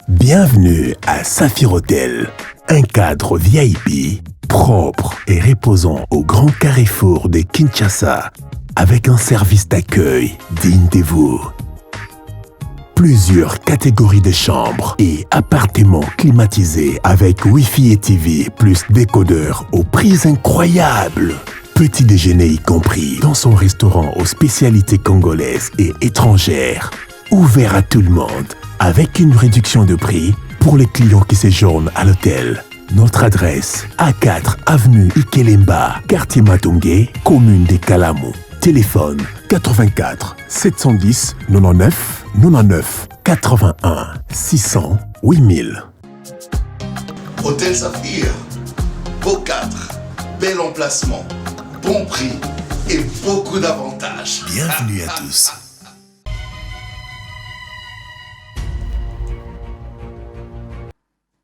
Bienvenue à Saphir Hotel, un cadre VIP, propre et reposant au grand carrefour de Kinshasa, avec un service d'accueil digne de vous. Plusieurs catégories de chambres et appartements climatisés avec Wi-Fi et TV plus décodeur aux prix incroyables. Petit déjeuner y compris dans son restaurant aux spécialités congolaises et étrangères. Ouvert à tout le monde, avec une réduction de prix pour les clients qui séjournent à l'hôtel. Notre adresse, A4 avenue Ikelemba, quartier Matongé, commune des Kalamou. Téléphone 84 710 99 99 81 600 8000. Hôtel Saphir, beau cadre, bel emplacement, bon prix et beaucoup d'avantages. Bienvenue à tous.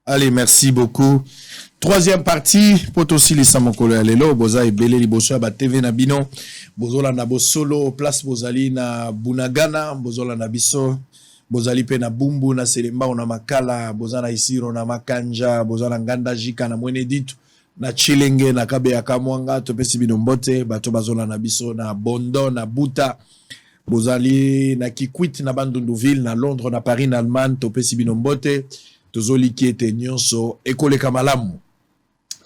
Allez, merci beaucoup. Troisième partie, Potosi Lisa Mokolo Alelo, Boza et Belé Liboso à TV Nabino, Bozola Nabo Solo, Place Bozali na Bunagana, Bozola Nabiso, Bozali pe na Bumbu, na Selemba, na Makala, Bozana Isiro, na Makanja, Bozala Nganda Jika, na Mweneditu, na Chilenge, na Kabe Akamwanga, Topesi Binombote, Bato Bazola Nabiso, na Bondo, na Buta, Bozali na Kikwit, na Bandunduville, na Londres, na Paris, na Allemagne, Topesi Binombote, Tozoli qui était nyonso, Ekole Kamalamu.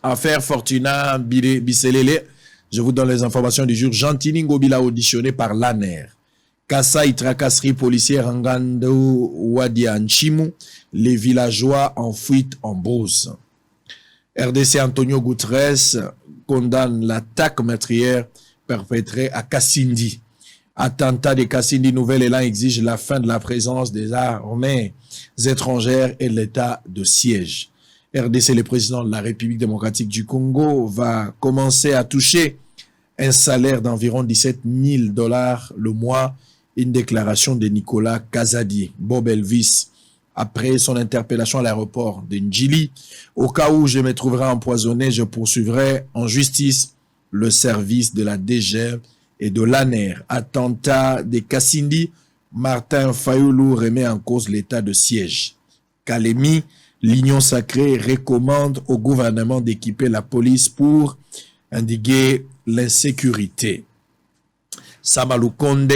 Affaire Fortuna Biselele. Je vous donne les informations du jour. Gentini Ngobila auditionné par l'ANER. Kassai tracasserie policière Ngando Wadia Nchimu. Les villageois en fuite en Beauce. RDC Antonio Guterres condamne l'attaque meurtrière perpétrée à Kassindi. Attentat de Kassindi, nouvel élan exige la fin de la présence des armées étrangères et l'état de siège. RDC, le président de la République démocratique du Congo, va commencer à toucher un salaire d'environ 17 000 $ le mois. Une déclaration de Nicolas Kazadi, Bob Elvis, après son interpellation à l'aéroport de Ndjili. Au cas où je me trouverai empoisonné, je poursuivrai en justice le service de la DG et de l'ANER. Attentat de Kassindi, Martin Fayoulou remet en cause l'état de siège. Kalemi, l'Union sacrée recommande au gouvernement d'équiper la police pour endiguer l'insécurité. Sama Lukonde,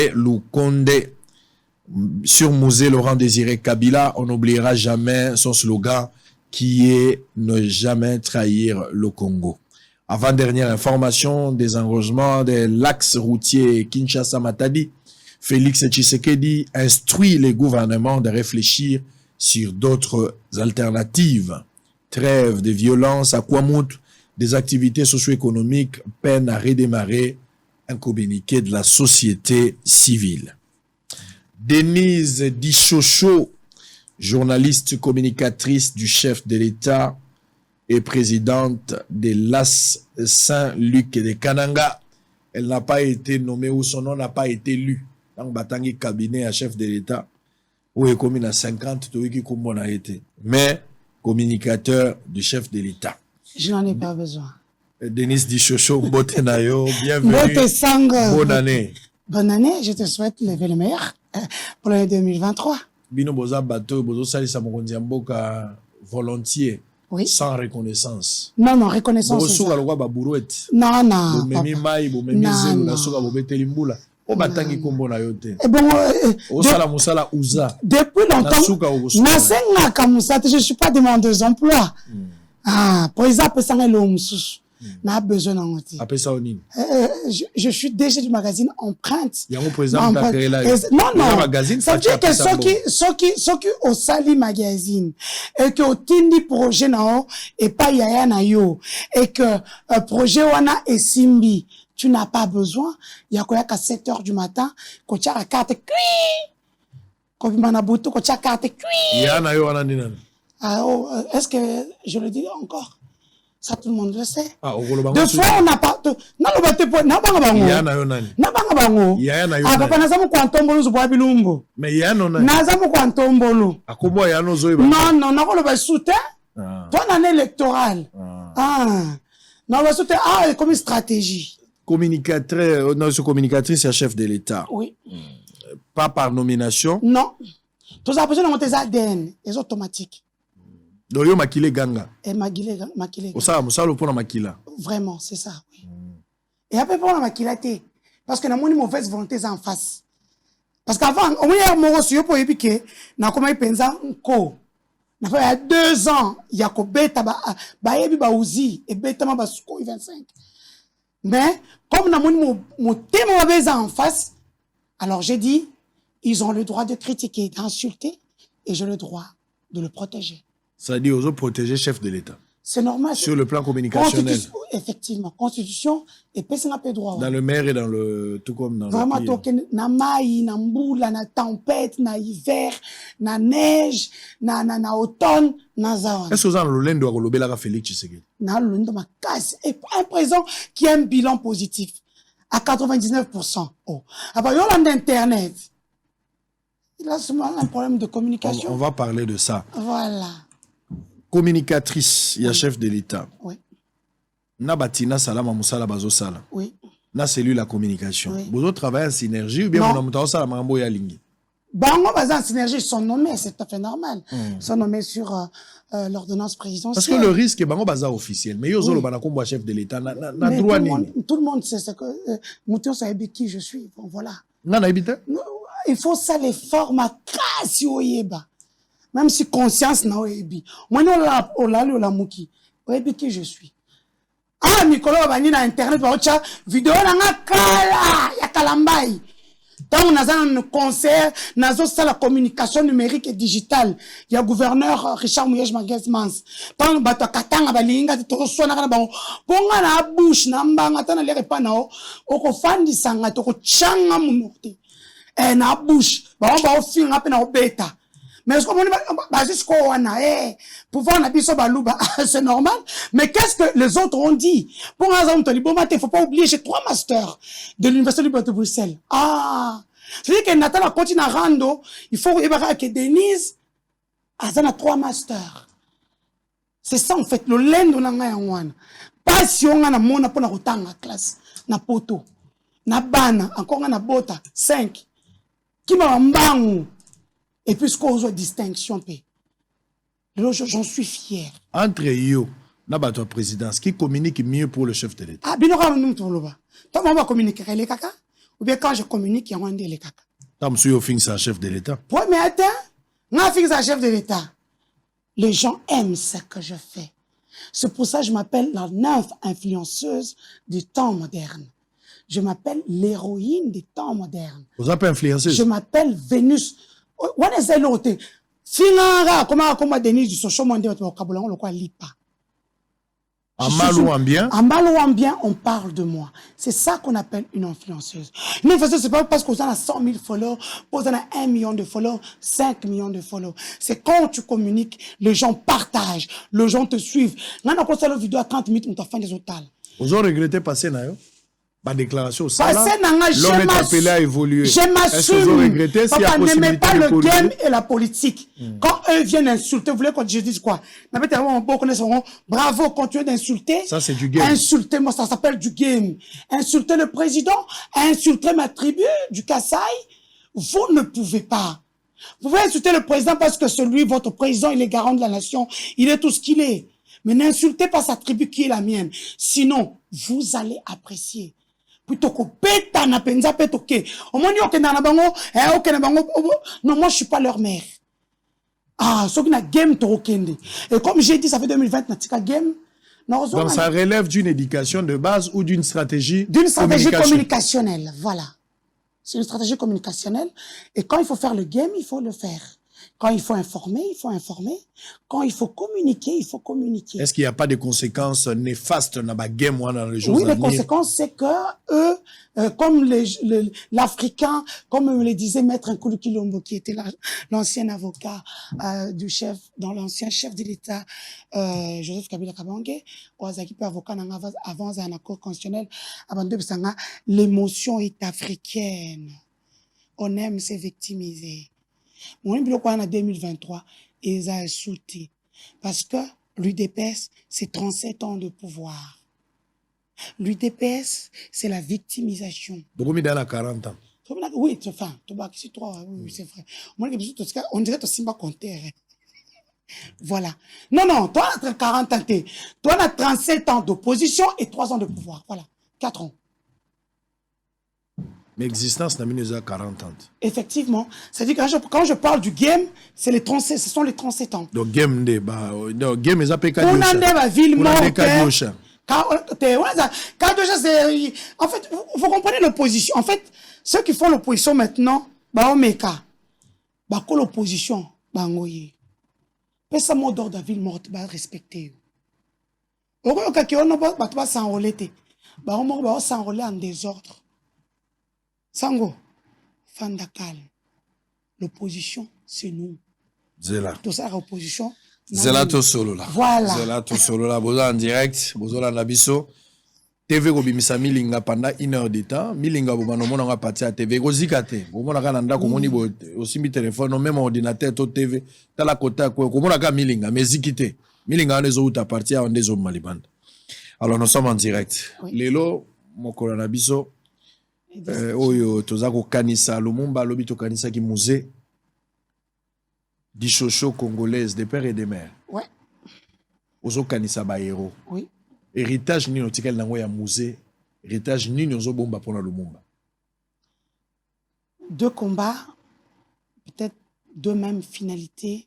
sur Musée Laurent Désiré Kabila, on n'oubliera jamais son slogan qui est « Ne jamais trahir le Congo ». Avant-dernière information, des engagements de l'axe routier Kinshasa-Matadi, Félix Tshisekedi instruit les gouvernements de réfléchir sur d'autres alternatives. Trêve de violence à Kwamouth, des activités socio-économiques peinent à redémarrer. Un communiqué de la société civile. Denise Dichocho, journaliste communicatrice du chef de l'État et présidente de l'AS Saint-Luc de Kananga, elle n'a pas été nommée ou son nom n'a pas été lu dans le Batangi cabinet à chef de l'État. Où est commis à 50, mais communicateur du chef de l'État. Je n'en ai pas besoin. Denis Dichocho, Botenayo, bienvenue. Bonne année. Bonne année, je te souhaite le meilleur pour l'année 2023. Bino Boza Bato, Bozo Sali Samokondiamboka volontiers, oui. Sans reconnaissance. Non, reconnaissance. Non. Depuis longtemps, je ne suis pas demandeur d'emploi. Pour exemple, n'a besoin d'en je suis déjà du magazine Empreinte. Non. Ça veut dire que ceux qui au Sali magazine et que au Tindi projet na et pas yaya na yo et que projet wana et simbi, tu n'as pas besoin. Il y a quoi qu'à 7 h du matin, quand tu as la carte cri, quand tu as bouton, quand tu as la carte cri. Est-ce que je le dis encore? Ça, tout le monde le sait. Deux fois, on n'a pas... Non, comme stratégie. Communicatrice et chef de l'État. Oui. Pas par nomination. Non. Tous les besoin de monter ADN, les automatiques. Donc, yo makile ganga. Et makile. Ça pour la makila. Vraiment, c'est ça. Oui. Et après, pour la makila, parce que nous avons une mauvaise volonté en face. Parce qu'avant, on a un sur pour épiquer, na comment il pense ko. Na il y a 2 ans, il y a ko beta ba yebi ba uzi et beta ma ba suko 25. Mais comme nous avons mon thème en face, alors j'ai dit, ils ont le droit de critiquer, d'insulter, et j'ai le droit de le protéger. Ça dit aux autres protéger chef de l'État. C'est normal. Sur le plan communicationnel. Effectivement, constitution et personne n'a pas droit. Dans le maire et dans le tout comme dans vraiment, le pays. Na maï, na mboula, na tempête, na hiver, na neige, na automne, na zawan. Est-ce que vous avez le lendo à Golobela Félix Tshisekedi? Na le lendo ma casse. Et un président qui a un bilan positif à 99%. Oh. Alors, il y a Internet. Il a seulement un problème de communication. On va parler de ça. Voilà. Communicatrice, il y a chef de l'État. Oui. Na batina salama musala bazo sala. Oui. Na cellule la communication. Oui. Vous travaillez en synergie ou bien vous avez sala mambo ya lingi? Bango bazan en synergie, ils sont nommés, c'est tout à fait normal. Ils sont nommés sur l'ordonnance présidentielle. Parce que le risque est bango baza officiel. Mais yo zolo bana kombo chef de l'État na droit nini. Tout le monde sait ce que Mouton savait qui je suis. Bon voilà. Na habité? Il faut ça l'effort ma casse oyeba. Même si conscience na oyebi. Moi non la la muki. Oyebi qui je suis. Ah Nicolas bani na internet ba ocha vidéo na nga kala ya kalambai. Tant on a un concert, nazo ça la communication numérique et digitale. Il y a gouverneur Richard Mouyej Magazmans. Tant bato katanga balinga to sona kana bango. Ponga na bouche na mbanga tana lere pana o ko fandi sanga to ko changa munote. Na bouche ba o finga pe na obeta. Mais est-ce qu'on va jusqu'au wana pouvoir na biso baluba c'est normal. Mais qu'est-ce que les autres ont dit? Pour un exemple il faut pas oublier j'ai 3 masters de l'université de Bruxelles. Ah, c'est-à-dire que Nathalie continue à rando, il faut que Denise a 3 masters. C'est ça en fait le lendo na nga wana. Pas si on a mona pour na rotanga classe na poto na bana encore na bota 5 qui m'a mbangu. Et puis, ce qu'on a distinction, j'en suis fier. Entre eux, notre présidence, qui communique mieux pour le chef de l'État? Ah, bien, nous, toi, on va communiquer les caca. Ou bien, quand je communique, il y a les caca. Tant que vous finissez chef de l'État. Oui, mais attends, moi, je suis chef de l'État. Les gens aiment ce que je fais. C'est pour ça que je m'appelle la 9 influenceuse du temps moderne. Je m'appelle l'héroïne des temps modernes. Vous appelez influenceuse? Je m'appelle Vénus. What is l'autre? Finara, comment Denis du social mondial au vocabulaire, on le croit lipa. En mal ou en bien? En mal ou en bien, on parle de moi. C'est ça qu'on appelle une influenceuse. Une influenceuse, c'est pas parce qu'on a 100 000 followers, qu'on a 1 million de followers, 5 millions de followers. C'est quand tu communiques, les gens partagent, les gens te suivent. Là, on a posté la vidéo à 30 minutes, on t'a fait des hôtels. Vous avez regretté passer, naïo? Pas déclaration. L'homme est appelé à évoluer. Je m'assume. Papa n'aimait pas le game et la politique. Quand eux viennent insulter, vous voulez que je dise quoi? Bravo, continuez d'insulter. Ça, c'est du game. Insultez-moi, ça s'appelle du game. Insulter le président, insulter ma tribu du Kasaï, vous ne pouvez pas. Vous pouvez insulter le président parce que celui, votre président, il est garant de la nation. Il est tout ce qu'il est. Mais n'insultez pas sa tribu qui est la mienne. Sinon, vous allez apprécier. Plutôt que péta na penza petoke. Au moins, na bango, non, moi, je suis pas leur mère. Ah, ce qui na game to okende. Et comme j'ai dit, ça fait 2020, na tika game. Donc, ça relève d'une éducation de base ou d'une stratégie? D'une stratégie communicationnelle, voilà. C'est une stratégie communicationnelle. Et quand il faut faire le game, il faut le faire. Quand il faut informer, il faut informer. Quand il faut communiquer, il faut communiquer. Est-ce qu'il n'y a pas de conséquences néfastes dans la game dans les jours à venir? Oui, les conséquences, c'est que eux, comme l'Africain, comme me le disait Maître Nkulu Kilombo, qui était l'ancien avocat du chef, dans l'ancien chef de l'État, Joseph Kabila Kabange, Oazaki peut avocat avant un accord constitutionnel, avant de l'émotion est africaine. On aime se victimiser. Mon bloc en 2023, ils ont insulté. Parce que l'UDPS, c'est 37 ans de pouvoir. L'UDPS, c'est la victimisation. Beaucoup mis dans 40 ans. Oui, c'est fin. C'est toi. Oui, c'est vrai. On dirait que tu pas compter. Voilà. Non, toi, tu as 40 ans. Toi, tu as 37 ans d'opposition et 3 ans de pouvoir. Voilà. 4 ans. Mais existence n'a mis 40 ans. Effectivement. C'est-à-dire que quand je parle du game, ce sont les 37 ans. Donc, game, game, ils appellent on a des villes mortes. En fait, vous comprenez l'opposition. En fait, ceux qui font l'opposition maintenant, l'opposition, ça mot d'ordre de ville morte, respecter. On va s'enrôler en désordre. Sango, Fanda calme. L'opposition, c'est nous. Zela. Tout ça, l'opposition. Zela to solo là. Voilà. Zela to solo là. Boza en direct. Boza la nabiso. TV ko bimisa milinga pendant 1 heure de temps. Milinga bo bano mona nga parti à TV. Ko zikate. Bo mona ka nanda ko moni bo aussi mi téléphone, même ordinateur to TV. Tala kota ko mona ka milinga mais zikite. Milinga on ezo uta parti à on des hommes malibanda. Alors nous sommes en direct. Oui. Lelo mokolo na biso. Oyo tozako kanisa Lumumba lobi to kanisa ki musée Dishocho congolaise des pères et des mères. Ouais. Ozo kanisa ba héros. Oui. Héritage ni notikel nango ya musée, héritage ni ozo bomba pona Lumumba. 2 combats, peut-être 2 mêmes finalités,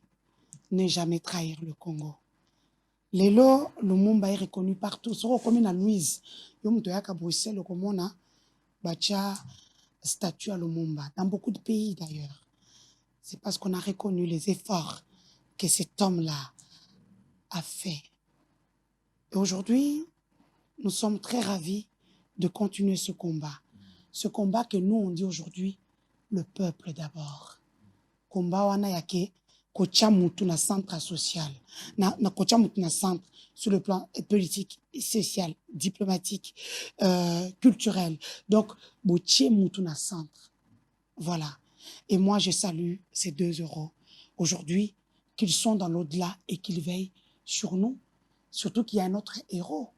ne jamais trahir le Congo. Lelo Lumumba est reconnu partout, so reconnu na Louise. Yo muto ya ka Bruxelles ko mona bacha statue à Lumumba, dans beaucoup de pays d'ailleurs. C'est parce qu'on a reconnu les efforts que cet homme-là a fait. Et aujourd'hui, nous sommes très ravis de continuer ce combat. Ce combat que nous, on dit aujourd'hui, le peuple d'abord. Combat wana yake, kocha mutu na centre social. Na kocha mutu na centre sur le plan politique, social, diplomatique, culturel. Donc, boche mutu na centre. Voilà. Et moi, je salue ces 2 euros aujourd'hui, qu'ils sont dans l'au-delà et qu'ils veillent sur nous. Surtout qu'il y a un autre héros,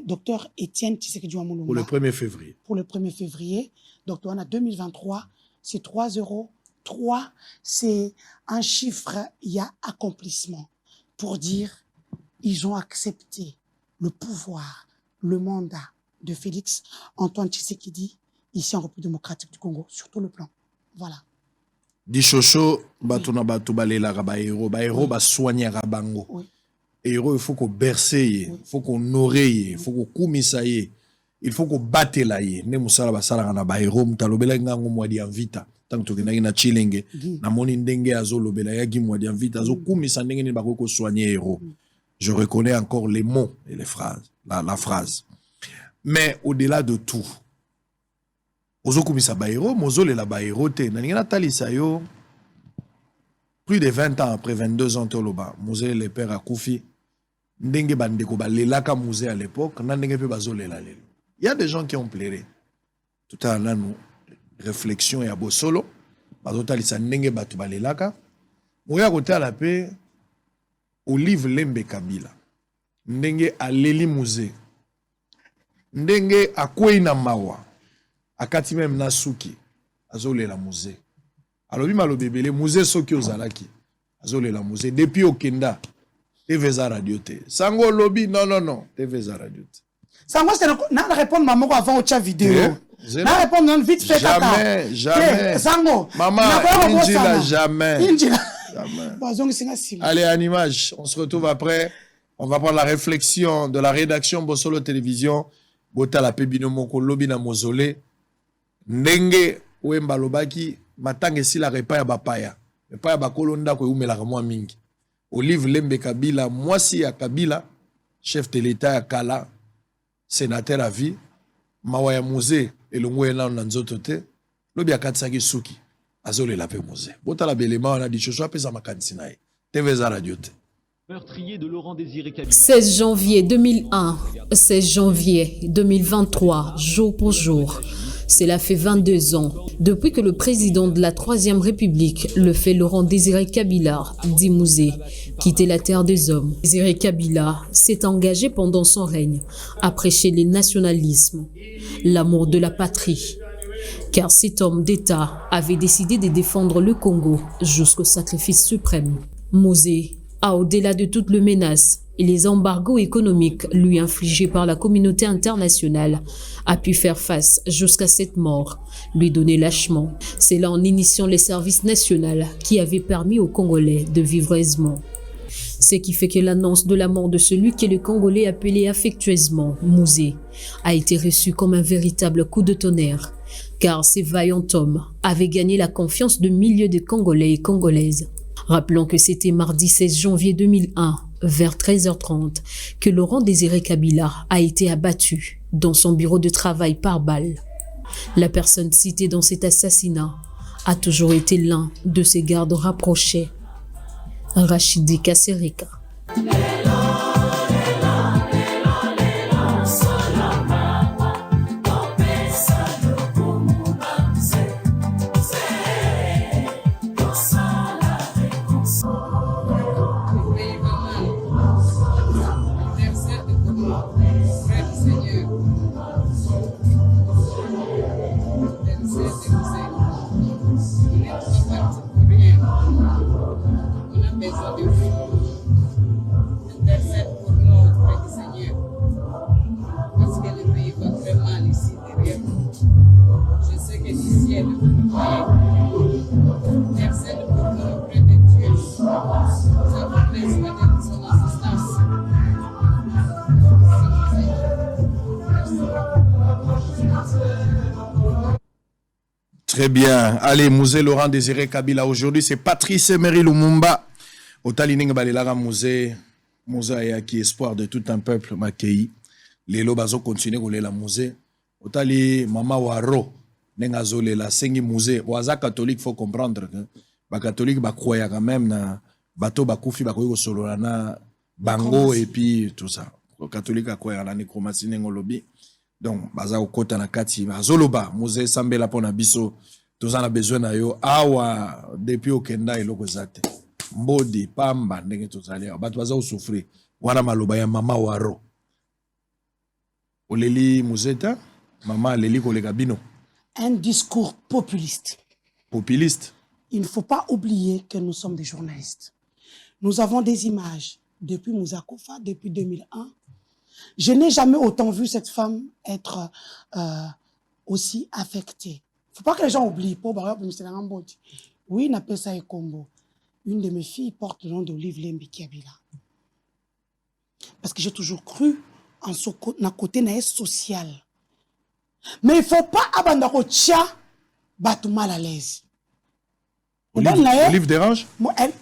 docteur Étienne Tshisekedi Wamulumba. Pour le 1er février. Pour le 1er février. Donc, on a 2023, c'est 3 euros. 3, c'est un chiffre, il y a accomplissement. Pour dire, ils ont accepté le pouvoir, le mandat de Félix Antoine Tshisekedi, ici en République démocratique du Congo, sur tout le plan. Voilà. Dishocho, batuna batu balela ba héros, ba soigner bango. Oui. Héros, il faut qu'on bercer, il faut qu'on honorer, il faut qu'on kumisa, il faut qu'on batte là. Ne musala basala na ba héros, mutalobela ngango mwadi anvita. Tant que tu n'as na chilenge, na moni ndenge azolobela yagi mwadi anvita, azo kumisa ndenge ni bako ko soigner héros. Je reconnais encore les mots et les phrases, la phrase. Mais au-delà de tout, ozo kumisa ba héros, mozole la ba héros te, na ngena talisa yo. Plus de 20 ans après, 22 ans, Toloba, Moselle le père a Koufi, Ndenge Bandeko, Lelaka Musée à l'époque, Nandenge pe Bazole la lelo. Il y a des gens qui ont pleuré. Tout à l'heure, nous, réflexion et à Bosolo, Bazota Lisa Ndenge Batu Balelaka, Mouya Kote à la paix, Olive Lembe Kabila, Ndenge à Leli Musée, Ndenge à Kouina Mawa, à Katimem Nasuki, Azole la Musée. Alors, il m'a le bébé, musée Soki Ozalaki. Azole la musée. Depuis au Kenda, TVza Radio T. Sango lobby, non. TVza Radio T. Sango, c'est la réponse maman avant au chat vidéo. La réponse vite fait. Jamais. Sango. Maman, Injila, jamais. Jamais. Allez, en image. On se retrouve après. On va prendre la réflexion de la rédaction Bosolo Télévision. Bota la Pebino Moko lobby na mozolé. Ndenge Wemba Lobaki. Matange si la repa ya bapaya. Repa ya bakolonda ko umela kamwa mingi. Olive Lembe Kabila, mwasi ya Kabila, chef de l'État ya Kala, sénateur à vie, mawa ya musée, elongo ena na nzoto te, lobi ya katsaki suki, azole la pe musée. Bota la belema wana di chocho apesa makanisi na ye. TVza Radio te. Meurtrier de Laurent Désiré Kabila. 16 janvier 2001, 16 janvier 2023, jour pour jour. Cela fait 22 ans depuis que le président de la Troisième République, le fait Laurent Désiré Kabila, dit Musée, quittait la terre des hommes. Désiré Kabila s'est engagé pendant son règne à prêcher le nationalisme, l'amour de la patrie. car cet homme d'État avait décidé de défendre le Congo jusqu'au sacrifice suprême. Mosé a, au-delà de toutes les menaces et les embargos économiques lui infligés par la communauté internationale, a pu faire face jusqu'à cette mort, lui donner lâchement. C'est là en initiant les services nationaux qui avaient permis aux Congolais de vivre aisément. Ce qui fait que l'annonce de la mort de celui que le Congolais appelait affectueusement Mosé a été reçue comme un véritable coup de tonnerre, car ces vaillants hommes avaient gagné la confiance de milliers de Congolais et Congolaises. Rappelons que c'était mardi 16 janvier 2001, vers 13h30, que Laurent Désiré Kabila a été abattu dans son bureau de travail par balle. La personne citée dans cet assassinat a toujours été l'un de ses gardes rapprochés, Rachidi Kassereka. Très bien. Allez, Mosé Laurent Désiré Kabila. Aujourd'hui, c'est Patrice Emery Lumumba. Au Talining Balilara Mosé. Mosé qui espoir de tout un peuple Makei. Les lobazo continuent à la Mosé. Au Tali Mama Waro. Nengazole la Sengi Mosé. Oaza catholique, faut comprendre que les catholiques croient quand même na bateau bakoufi bakoyo solana bango et puis tout ça. Les catholiques croient à la nécromancie n'engolobi. Donc, baza okota na kati azoloba Mosé sambela pona biso tozana besoin na yo awa depuis okenda eloko zate mbodi pamba ndenge tozali bato baza osouffrir wana maloba ya mama Waro oleli Moseta mama leli koleka bino Un discours populiste. Populiste. Il ne faut pas oublier que nous sommes des journalistes. Nous avons des images depuis Moussa Kofa, depuis 2001. Je n'ai jamais autant vu cette femme être aussi affectée. Il ne faut pas que les gens oublient. Oui, Napesa et Kombo. Une de mes filles porte le nom d'Olive Lembi Kabila. Parce que j'ai toujours cru en ce côté social. Mais il ne faut pas abandonner le mal à l'aise. Olive dérange?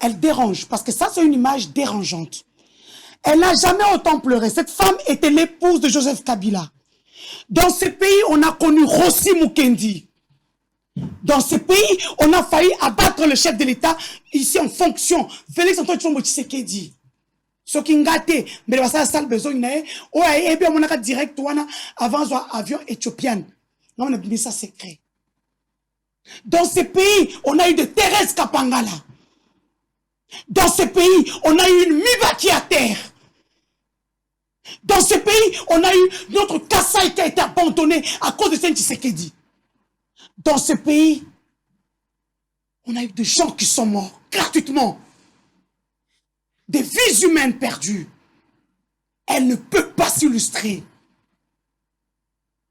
Elle dérange, parce que ça, c'est une image dérangeante. Elle n'a jamais autant pleuré. Cette femme était l'épouse de Joseph Kabila. Dans ce pays, on a connu Rossi Mukendi. Dans ce pays, on a failli abattre le chef de l'État ici en fonction. Félix Antoine Tshombo Tshisekedi. Ce qui ngate, mais ça a besoin de bien on a direct avant avion éthiopien. Non, on a mis ça secret. Dans ce pays, on a eu de Thérèse Kapangala. Dans ce pays, on a eu une Mibaki à terre. Dans ce pays, on a eu notre Kassai qui a été abandonné à cause de Tshisekedi. Dans ce pays, on a eu des gens qui sont morts gratuitement. Des vies humaines perdues. Elle ne peut pas s'illustrer.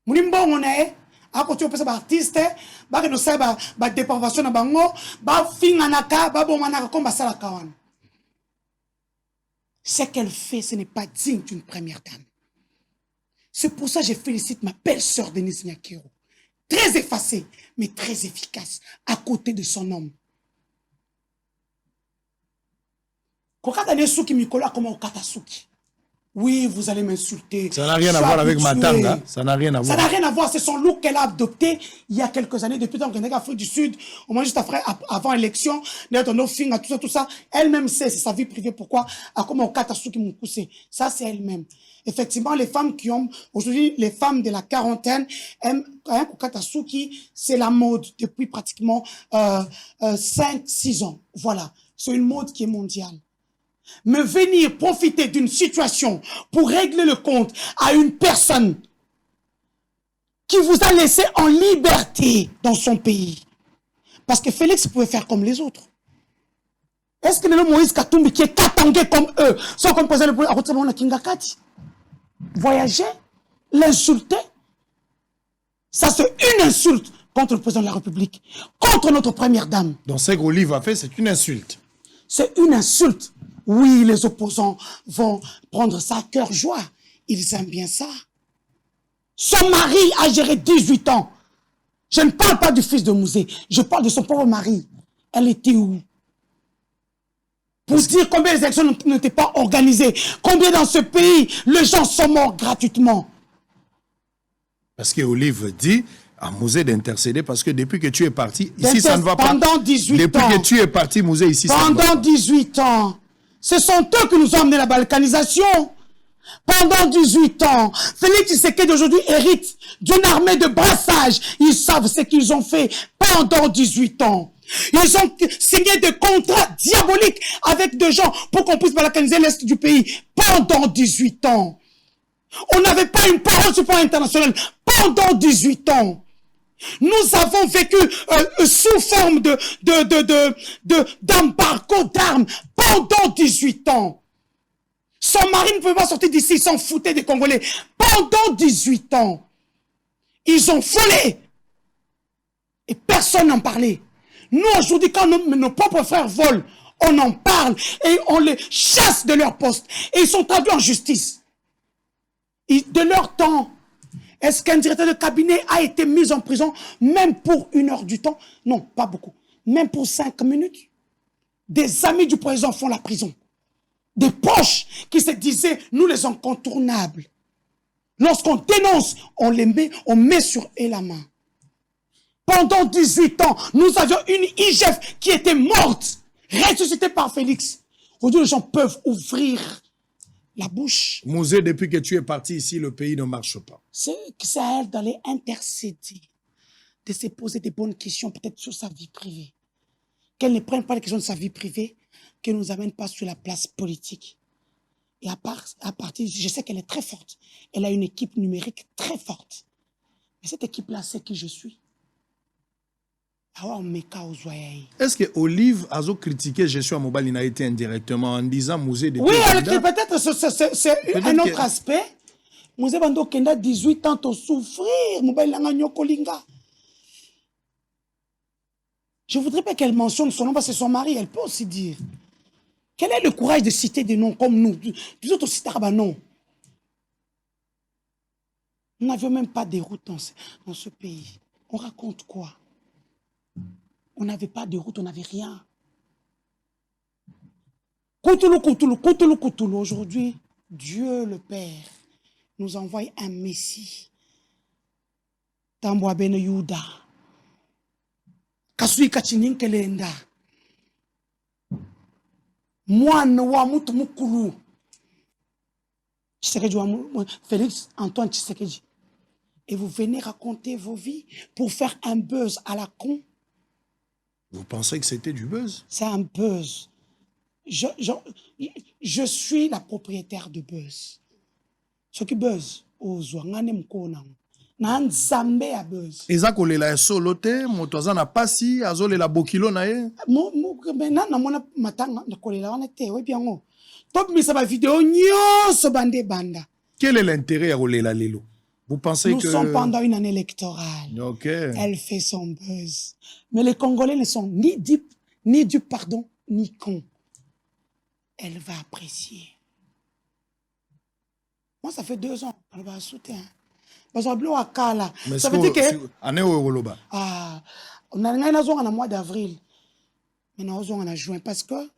Mounimbo, on est, à côté de artiste, dépravation na bango, finganaka, bomanaka comme ça la. Ce qu'elle fait, ce n'est pas digne d'une première dame. C'est pour ça que je félicite ma belle-sœur Denise Nyakero. Très effacée, mais très efficace, à côté de son homme. Oui, vous allez m'insulter. Ça n'a rien à voir avec Matanga. Ça n'a rien à voir. Ça n'a rien à voir. C'est son look qu'elle a adopté il y a quelques années, depuis qu'elle est en Afrique du Sud, au moins juste avant l'élection, tout ça. Elle-même sait, c'est sa vie privée. Pourquoi? Ça, c'est elle-même. Effectivement, les femmes qui ont, aujourd'hui, les femmes de la quarantaine aiment Katasuki, c'est la mode depuis pratiquement 5-6 ans. Voilà. C'est une mode qui est mondiale. Mais venir profiter d'une situation pour régler le compte à une personne qui vous a laissé en liberté dans son pays. Parce que Félix pouvait faire comme les autres. Est-ce que le Moïse Katumbi qui est katangé comme eux, sont comme président de la Kingakati, voyager, l'insulter, ça c'est une insulte contre le président de la République, contre notre première dame. Donc ce qu'Olive a fait, c'est une insulte. C'est une insulte. Oui, les opposants vont prendre ça à cœur joie. Ils aiment bien ça. Son mari a géré 18 ans. Je ne parle pas du fils de Mouzé. Je parle de son pauvre mari. Elle était où? Pour dire combien les élections n'étaient pas organisées. Combien dans ce pays, les gens sont morts gratuitement. Parce que Olive dit à Mouzé d'intercéder parce que depuis que tu es parti, ici ça ne va pas. Pendant 18 ans. Depuis que tu es parti, Mouzé, ici ça ne va pas. Pendant 18 ans. Ce sont eux qui nous ont amené la balkanisation. Pendant 18 ans, Félix Tshisekedi d'aujourd'hui hérite d'une armée de brassage. Ils savent ce qu'ils ont fait pendant 18 ans. Ils ont signé des contrats diaboliques avec des gens pour qu'on puisse balkaniser l'Est du pays pendant 18 ans. On n'avait pas une parole sur le plan international pendant 18 ans. Nous avons vécu sous forme d'embargo d'armes pendant 18 ans. Son mari ne pouvait pas sortir d'ici, ils s'en foutaient des Congolais. Pendant 18 ans, ils ont volé. Et personne n'en parlait. Nous, aujourd'hui, quand nos propres frères volent, on en parle et on les chasse de leur poste. Et ils sont traduits en justice. De leur temps, est-ce qu'un directeur de cabinet a été mis en prison même pour 1 heure du temps? Non, pas beaucoup. Même pour 5 minutes. Des amis du président font la prison. Des proches qui se disaient, nous les incontournables. Lorsqu'on dénonce, on met sur eux la main. Pendant 18 ans, nous avions une IGF qui était morte, ressuscitée par Félix. Aujourd'hui, les gens peuvent ouvrir la bouche. Mouzé, depuis que tu es parti ici, le pays ne marche pas. C'est à elle d'aller intercéder, de se poser des bonnes questions, peut-être sur sa vie privée. Qu'elle ne prenne pas les questions de sa vie privée, qu'elle ne nous amène pas sur la place politique. Et à partir, je sais qu'elle est très forte. Elle a une équipe numérique très forte. Mais cette équipe-là sait qui je suis. Est-ce que Olive a critiqué Jésus Mobali n'a été indirectement en disant Mouzé de oui, peut-être c'est un autre aspect. Mouzé Bando Kenda 18 ans, tu souffrir. Mobali langa nyokolinga. Je voudrais pas qu'elle mentionne son nom parce que c'est son mari, elle peut aussi dire. Quel est le courage de citer des noms comme nous? Nous autres citer non. Nous n'avions même pas de route dans ce pays. On raconte quoi? On n'avait pas de route, on n'avait rien. Koutoulou. Aujourd'hui, Dieu le Père nous envoie un Messie. Tambwa Ben Yuda. Kasui Kachinin Kelenda. Moine wa mutu mukulu. Félix Antoine Tshisekedi. Et vous venez raconter vos vies pour faire un buzz à la con. Vous pensez que c'était du buzz? C'est un buzz. Je suis la propriétaire de buzz. Ce qui buzz, na nzambe ya buzz. Eza kolela ya solo te, moto aza na pasi, azolela bokilo na ye. Na mona matanga na kolela wana te, oui bien ngo. Top misa ba vidéo nyonso bande banda. Quel est l'intérêt à kolela lelo? Vous pensez nous que... Nous sommes pendant une année électorale. Ok. Elle fait son buzz. Mais les Congolais ne sont ni du pardon, ni cons. Elle va apprécier. Moi, ça fait 2 ans. Elle va soutenir. Parce que ça veut dire que... Ah, on a un mois d'avril. Maintenant, on a juin. Parce que...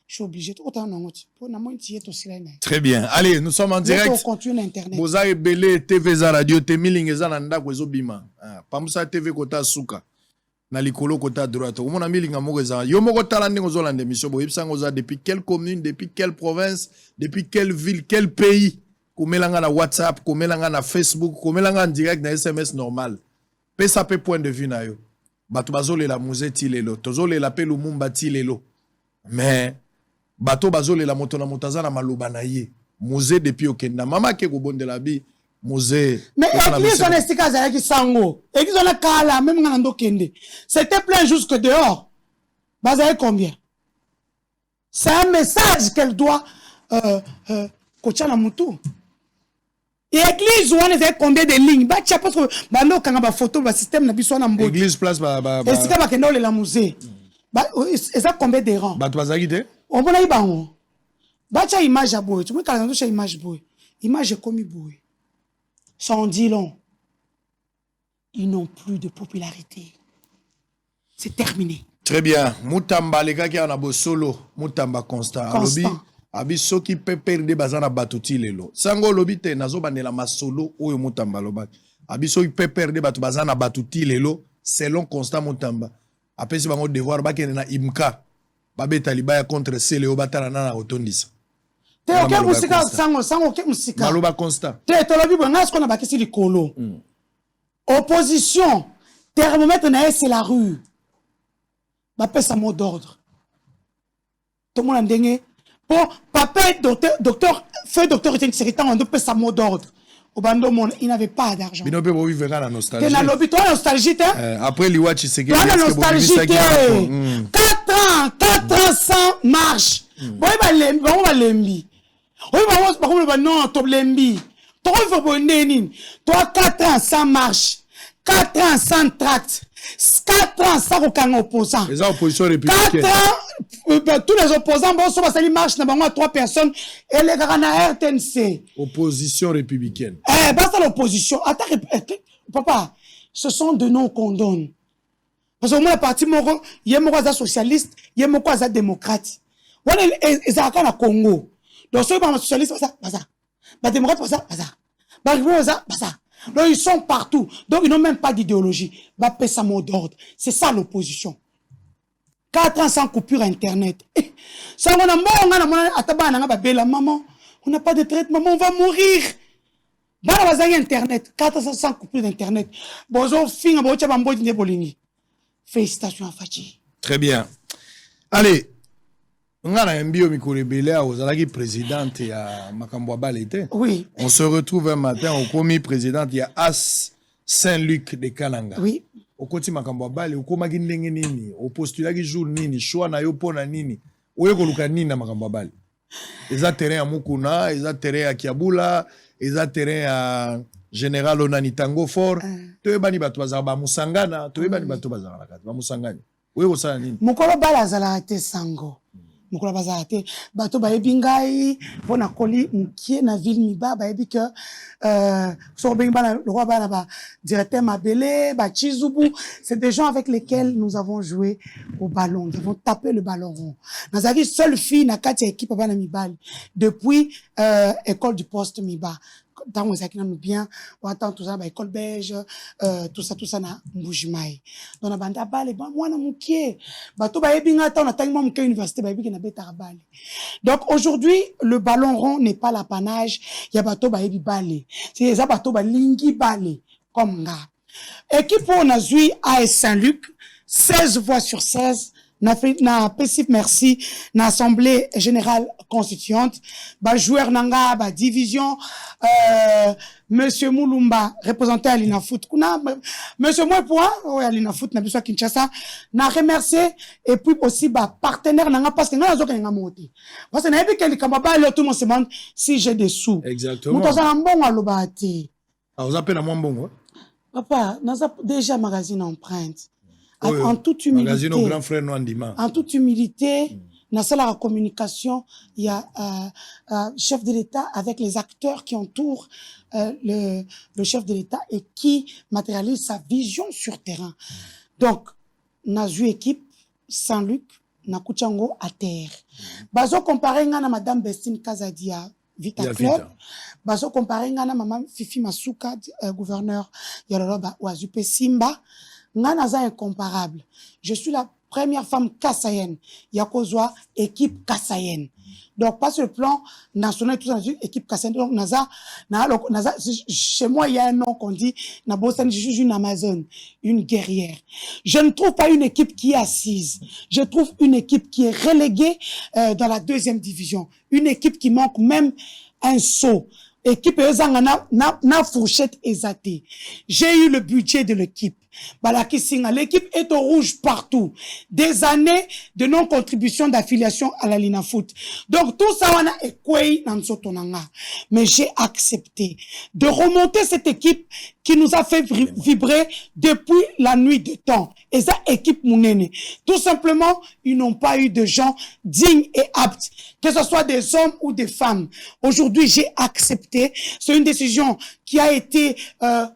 Je suis obligé. Très bien. Allez, nous sommes en direct. Boza Ebele TV za radio te miling eza na ndako ezobima. Pamusa TV kota suka. Na likolo kota droite. Omona milinga moko eza. Yo moko tala ndenge ozolanda émission bo yebisa ngoza depuis quelle commune, depuis quelle province, depuis quelle ville, quel pays. Komelanga na WhatsApp, komelanga na Facebook, komelanga en direct na SMS normal. Pesa pe point de vue na yo. Bato bazolela Mouzé ti lelo. Tozolela pe Lumumba ti lelo. Mais bato bazole la moto na motaza na maloba na ye Mouzé depuis okenda mama ke ko bondela bi Musée. Mais église on est avec sango. Église on a kala même ngando kende. C'était plein jusque dehors. Bazay combien? C'est un message qu'elle doit coacher la moutou. Et église on est combien de lignes? Ba tia parce que bando kanga ba photo ba système na biso na mbo. Église place ba Et c'est ba kendo le la musée. Ba ça combien de rangs? Ba twazaki te? On bona ibango. Ba tia image à boy. Tu me kala ndo image boy. Image comme boy. Sans dit long. Ils n'ont plus de popularité. C'est terminé. Très bien. Mutamba les gars qui en a beau solo. Mutamba constant. Alobi. Abi soki pe perde bazana batuti lelo. Sango lobi te nazo bandela masolo oyo Mutamba loba. Abi soki pe perde batu bazana batuti lelo selon constant Mutamba. Après si bango devoir ba kene na imka. Ba beta libaya contre Seleo batala na otondisa. Te ok musika sango ok musika. Maloba constant. Te tolobi bonga ce qu'on a bakisi likolo. Opposition. Thermomètre na c'est la rue. Ba pesa mot d'ordre. Tout le monde ndenge pour papa docteur feu docteur était secrétaire on peut sa mot d'ordre. Au bando monde il n'avait pas d'argent. Bino pe bo vivre la nostalgie. Te na lobi toi nostalgie te. Après liwachi c'est que la nostalgie te. 4 ans sans marche. Boy ba lembi. Oui, bah, non, top lembi. Toi, il faut bonner, toi, 4 ans sans marche, 4 ans sans tract, 4 ans sans aucun opposant. Les oppositions républicaines. 4 ans, tous les opposants, bon, ça va marche, n'a pas 3 personnes, et les gars, na RTNC. Opposition républicaine. Basta l'opposition. Attends, papa, ce sont de noms qu'on donne. Parce que moi, le parti, il y a moi, socialiste, il y a moi, démocrate. Voilà, ils ont un Congo. Donc, ceux qui sont socialistes, ça. Les démocrates, ça. Donc, ils sont partout. Donc, ils n'ont même pas d'idéologie. Ça mot d'ordre. C'est ça l'opposition. 4 ans sans coupure Internet. Ça, on a maman, on n'a pas de traitement, maman, on va mourir. Internet. 4 ans sans coupure d'Internet. Félicitations à Fati. Très bien. Allez. Ngana mbio mikolebele ozalaki présidente ya makambo balete. Oui. On se retrouve un matin au commis présidente ya As Saint-Luc de Kananga. Oui. Okoti makambo bale okomaki ndenge nini? Opostulaki jour nini? Choix na yo pona nini? Oye koluka nini na makambo bale? Eza terrain ya Mukuna, eza terrain ya Kiabula, eza terrain ya Général Onani Tango Fort. Toyebani bato bazala ba musangana, toyebani bato bazala la kati ba musangani. Oye kosala nini? Mukolo bala zala te sango. Mukolo bazala te bato bayebi ngai pona koli mukie na ville miba bayebi que so bengi bana le roi bana ba directeur Mabele ba Chizubu, c'est des gens avec lesquels nous avons joué au ballon, nous avons tapé le ballon rond. Nazaki seule fille na kati équipe bana mibali depuis école du poste miba. Dans les acquis nous bien, on attend tout ça, école belge, tout ça na Mbujimai. Donc na banda bale, moi na mukie, bato ba ebinga ta on attend moi mukie université ba ebi na beta bale. Donc aujourd'hui, le ballon rond n'est pas l'apanage, il y a bato ba ebi bale. C'est ça bato ba lingi bale comme nga. Équipe on a joué AS Saint-Luc, 16 voix sur 16. Na PCF merci na assemblée générale constituante ba joueur nanga ba division monsieur Mulumba représenté à l'Inafoot kuna monsieur Mwepoa à l'Inafoot na biso Kinshasa na remercier et puis aussi ba partenaire nanga parce que nga zoka nga monter parce que na ebi keli kamaba le tout le monde se demande si j'ai des sous exactement muto za mbongo aloba te ah vous appelez à moi mbongo papa naza déjà magazine empreinte. En toute humilité, grand frère en toute humilité, dans la communication, il y a chef de l'État avec les acteurs qui entourent le chef de l'État et qui matérialisent sa vision sur terrain. Donc, Nazu équipe Saint-Luc, Nakuchango à terre. Bazo comparé à Madame Bestine Kazadia, Vita Club. Bazo comparé à Maman Fifi Masuka, gouverneur Yaloloba Ouazupe Simba. Nanaza incomparable. Je suis la première femme kassaïenne. Yakozwa, équipe kassaïenne. Donc, pas sur le plan national, tout ça, équipe kassaïenne. Donc, Naza, chez moi, il y a un nom qu'on dit, Nabosan, je suis une Amazone, une guerrière. Je ne trouve pas une équipe qui est assise. Je trouve une équipe qui est reléguée dans la 2e division. Une équipe qui manque même un saut. équipe na fourchette exatée. J'ai eu le budget de l'équipe. Balaki Singa, l'équipe est au rouge partout. Des années de non-contribution d'affiliation à la Lina Foot. Donc tout ça, on a écoué dans Sotonanga. Mais j'ai accepté de remonter cette équipe qui nous a fait vibrer depuis la nuit de temps. Et ça, équipe Mounene. Tout simplement, ils n'ont pas eu de gens dignes et aptes, que ce soit des hommes ou des femmes. Aujourd'hui, j'ai accepté. C'est une décision qui a été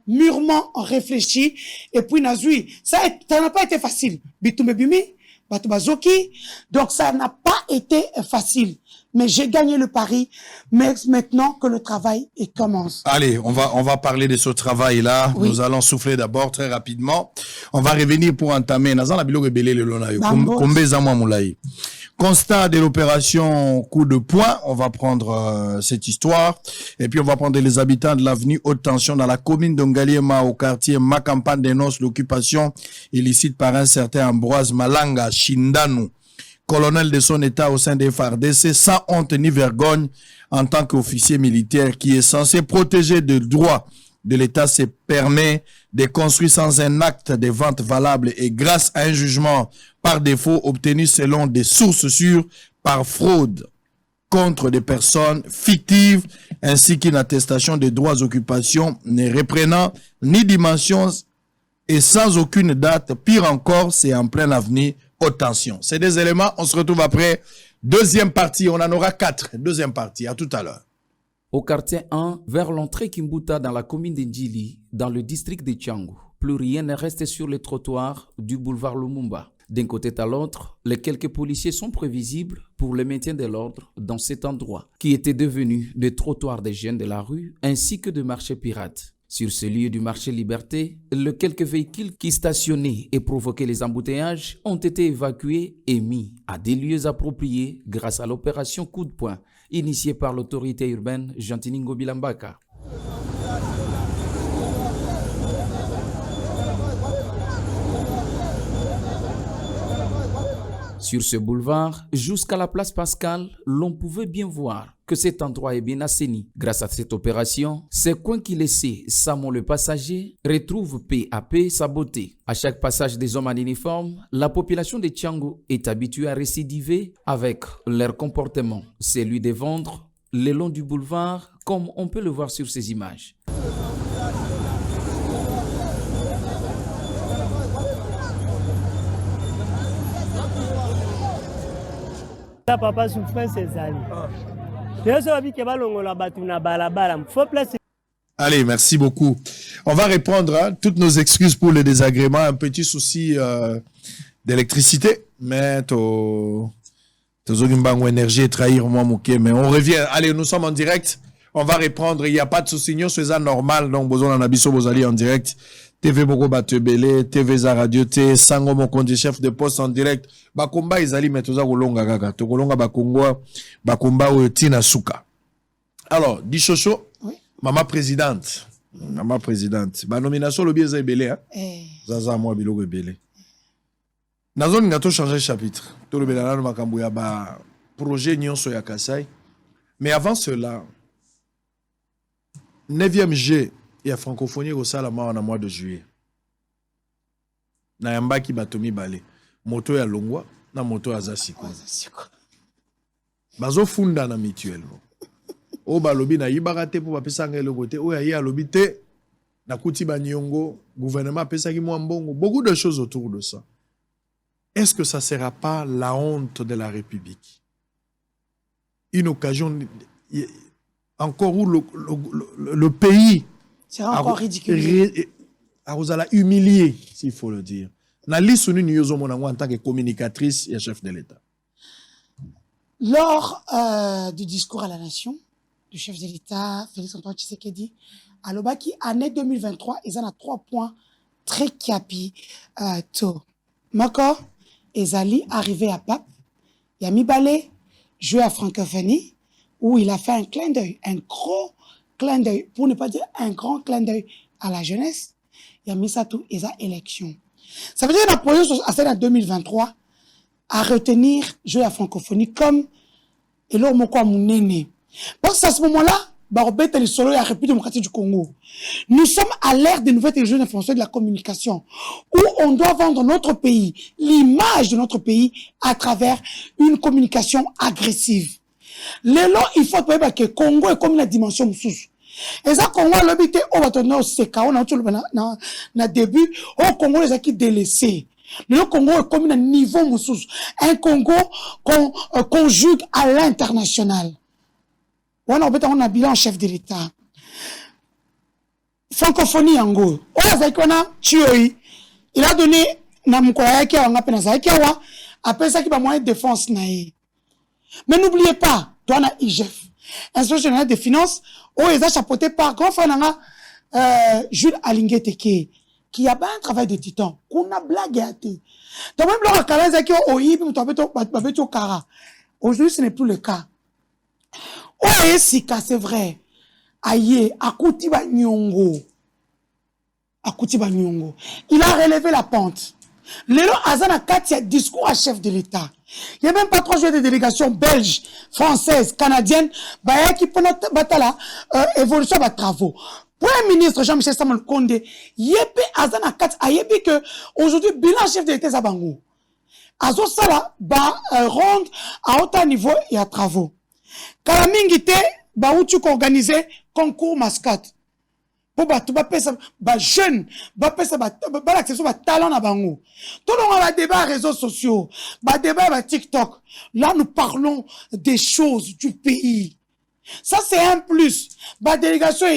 mûrement réfléchie. Et puis, Nazui, ça n'a pas été facile. Bitoumbe Bimi, Batubazoki. Donc, ça n'a pas été facile. Mais j'ai gagné le pari, mais maintenant que le travail commence. Allez, on va parler de ce travail-là. Oui. Nous allons souffler d'abord très rapidement. On va revenir pour entamer. Constat de l'opération coup de poing. On va prendre cette histoire. Et puis, on va prendre les habitants de l'avenue Haute Tension dans la commune d'Ongaliema au quartier Makampane dénonce l'occupation illicite par un certain Ambroise Malanga Shindanu, colonel de son état au sein des FARDC, sans honte ni vergogne en tant qu'officier militaire qui est censé protéger le droit de l'État, se permet de construire sans un acte de vente valable et grâce à un jugement par défaut obtenu selon des sources sûres par fraude contre des personnes fictives ainsi qu'une attestation de droits d'occupation ne reprenant ni dimension et sans aucune date. Pire encore, c'est en plein avenir. Haute tension. C'est des éléments. On se retrouve après. Deuxième partie. On en aura 4. Deuxième partie. À tout à l'heure. Au quartier 1, vers l'entrée Kimbuta dans la commune d'Indjili, dans le district de Tchangu, plus rien ne reste sur les trottoirs du boulevard Lumumba. D'un côté à l'autre, les quelques policiers sont prévisibles pour le maintien de l'ordre dans cet endroit, qui était devenu des trottoirs des jeunes de la rue ainsi que de marchés pirates. Sur ce lieu du marché Liberté, les quelques véhicules qui stationnaient et provoquaient les embouteillages ont été évacués et mis à des lieux appropriés grâce à l'opération coup de poing initiée par l'autorité urbaine Jantiningo Bilambaka. Sur ce boulevard, jusqu'à la place Pascal, l'on pouvait bien voir que cet endroit est bien assaini. Grâce à cette opération, ces coins qui laissaient Samon le passager retrouvent peu à peu sa beauté. À chaque passage des hommes en uniforme, la population de Tchangu est habituée à récidiver avec leur comportement, celui de vendre le long du boulevard, comme on peut le voir sur ces images. Papa souffrance ezali. Allez, merci beaucoup. On va répondre à toutes nos excuses pour le désagrément, un petit souci d'électricité, mais énergie et trahir moi mouké, mais on revient. Allez, nous sommes en direct. On va répondre, il n'y a pas de souci, c'est ça normal, donc besoin d'en abisso bozali en direct. TV Boko Batebele, TV za radio T, Sango Mokonde chef de poste en direct. Bakomba izali metoza kolonga kaka. To kolonga bakongwa, bakomba tina suka. Alors, Dishocho, oui. Maman présidente. Maman présidente. Ba nomination le bieza ebele hein. Zaza moi biloko ebele. Nazoni ngato changer chapitre. To le belana makambo ya ba projet nyonso ya Kasai. Mais avant cela, 9e G et à francophonie au Salama en mois de juillet. Na yambaki batomi balé. Moto ya longwa na moto ya zasiko. Bazo funda na mutuel. O balobi na yibarate pour bapesa ngelo côté o ya ya lobi te na kuti banyongo gouvernement pesa ki mbongo. Beaucoup de choses autour de ça. Est-ce que ça sera pas la honte de la République? Une occasion encore où le pays c'est encore ridicule. Vous allez humilier, s'il faut le dire. Na liste en tant que communicatrice et chef de l'État. Lors du discours à la nation du chef de l'État, Félix-Antoine Tshisekedi, à l'Obaki, année 2023, ils en ont 3 points très capi tôt. Mako, Ezali arrivé à Pape, Yami Balé, joué à francophonie, où il a fait un clin d'œil, un gros clin d'œil, pour ne pas dire un grand clin d'œil à la jeunesse. Il a mis ça tout, et ça, élection. Ça veut dire que la position à celle en 2023 à retenir jouer à francophonie comme Elo Moko Mounene. Parce qu'à ce moment-là, Barbette et le solo et la République démocratique du Congo. Nous sommes à l'ère des nouvelles technologies d'information et de la communication, où on doit vendre notre pays, l'image de notre pays, à travers une communication agressive. Lelo, il faut que le Congo est comme la dimension moussous. Et ça, Congo, l'habité, on va tourner au CK, on a na début, au Congo, les acquis délaissés. Le Congo est comme un niveau moussous. Un Congo qu'on conjugue à l'international. On a un bilan chef de l'État. Francophonie Yango. Il a donné après ça qui va moyen de défense. Mais n'oubliez pas, toi, on a IGF, Inspection générale des finances, où ils ont chapeauté par grand frère Jules Alingueteke, qui a un travail de titan, qu'on a blagué à thé. Donc, même là, aujourd'hui, ce n'est plus le cas. Oh, Sika, c'est vrai. Aïe, Akutiba Nyongo. Il a relevé la pente. Lélo Azana Katia discours à chef de l'État. Il n'y a même pas 3 jours de délégation belge, française, canadienne, qui pour notre bataille, évolution de travaux. Premier ministre Jean-Michel Samuel Konde, Yépe Azana Katia, Ayebi que aujourd'hui, bilan chef de l'État Zabango. Azo Sala, ronde à haut niveau et à travaux. Kalamingite, tu organisé concours mascotte. Pour jeune, l'accession talent à bango. Tout le monde a débat réseaux sociaux, débat TikTok. Là, nous parlons des choses du pays. Ça, c'est un plus. Délégation,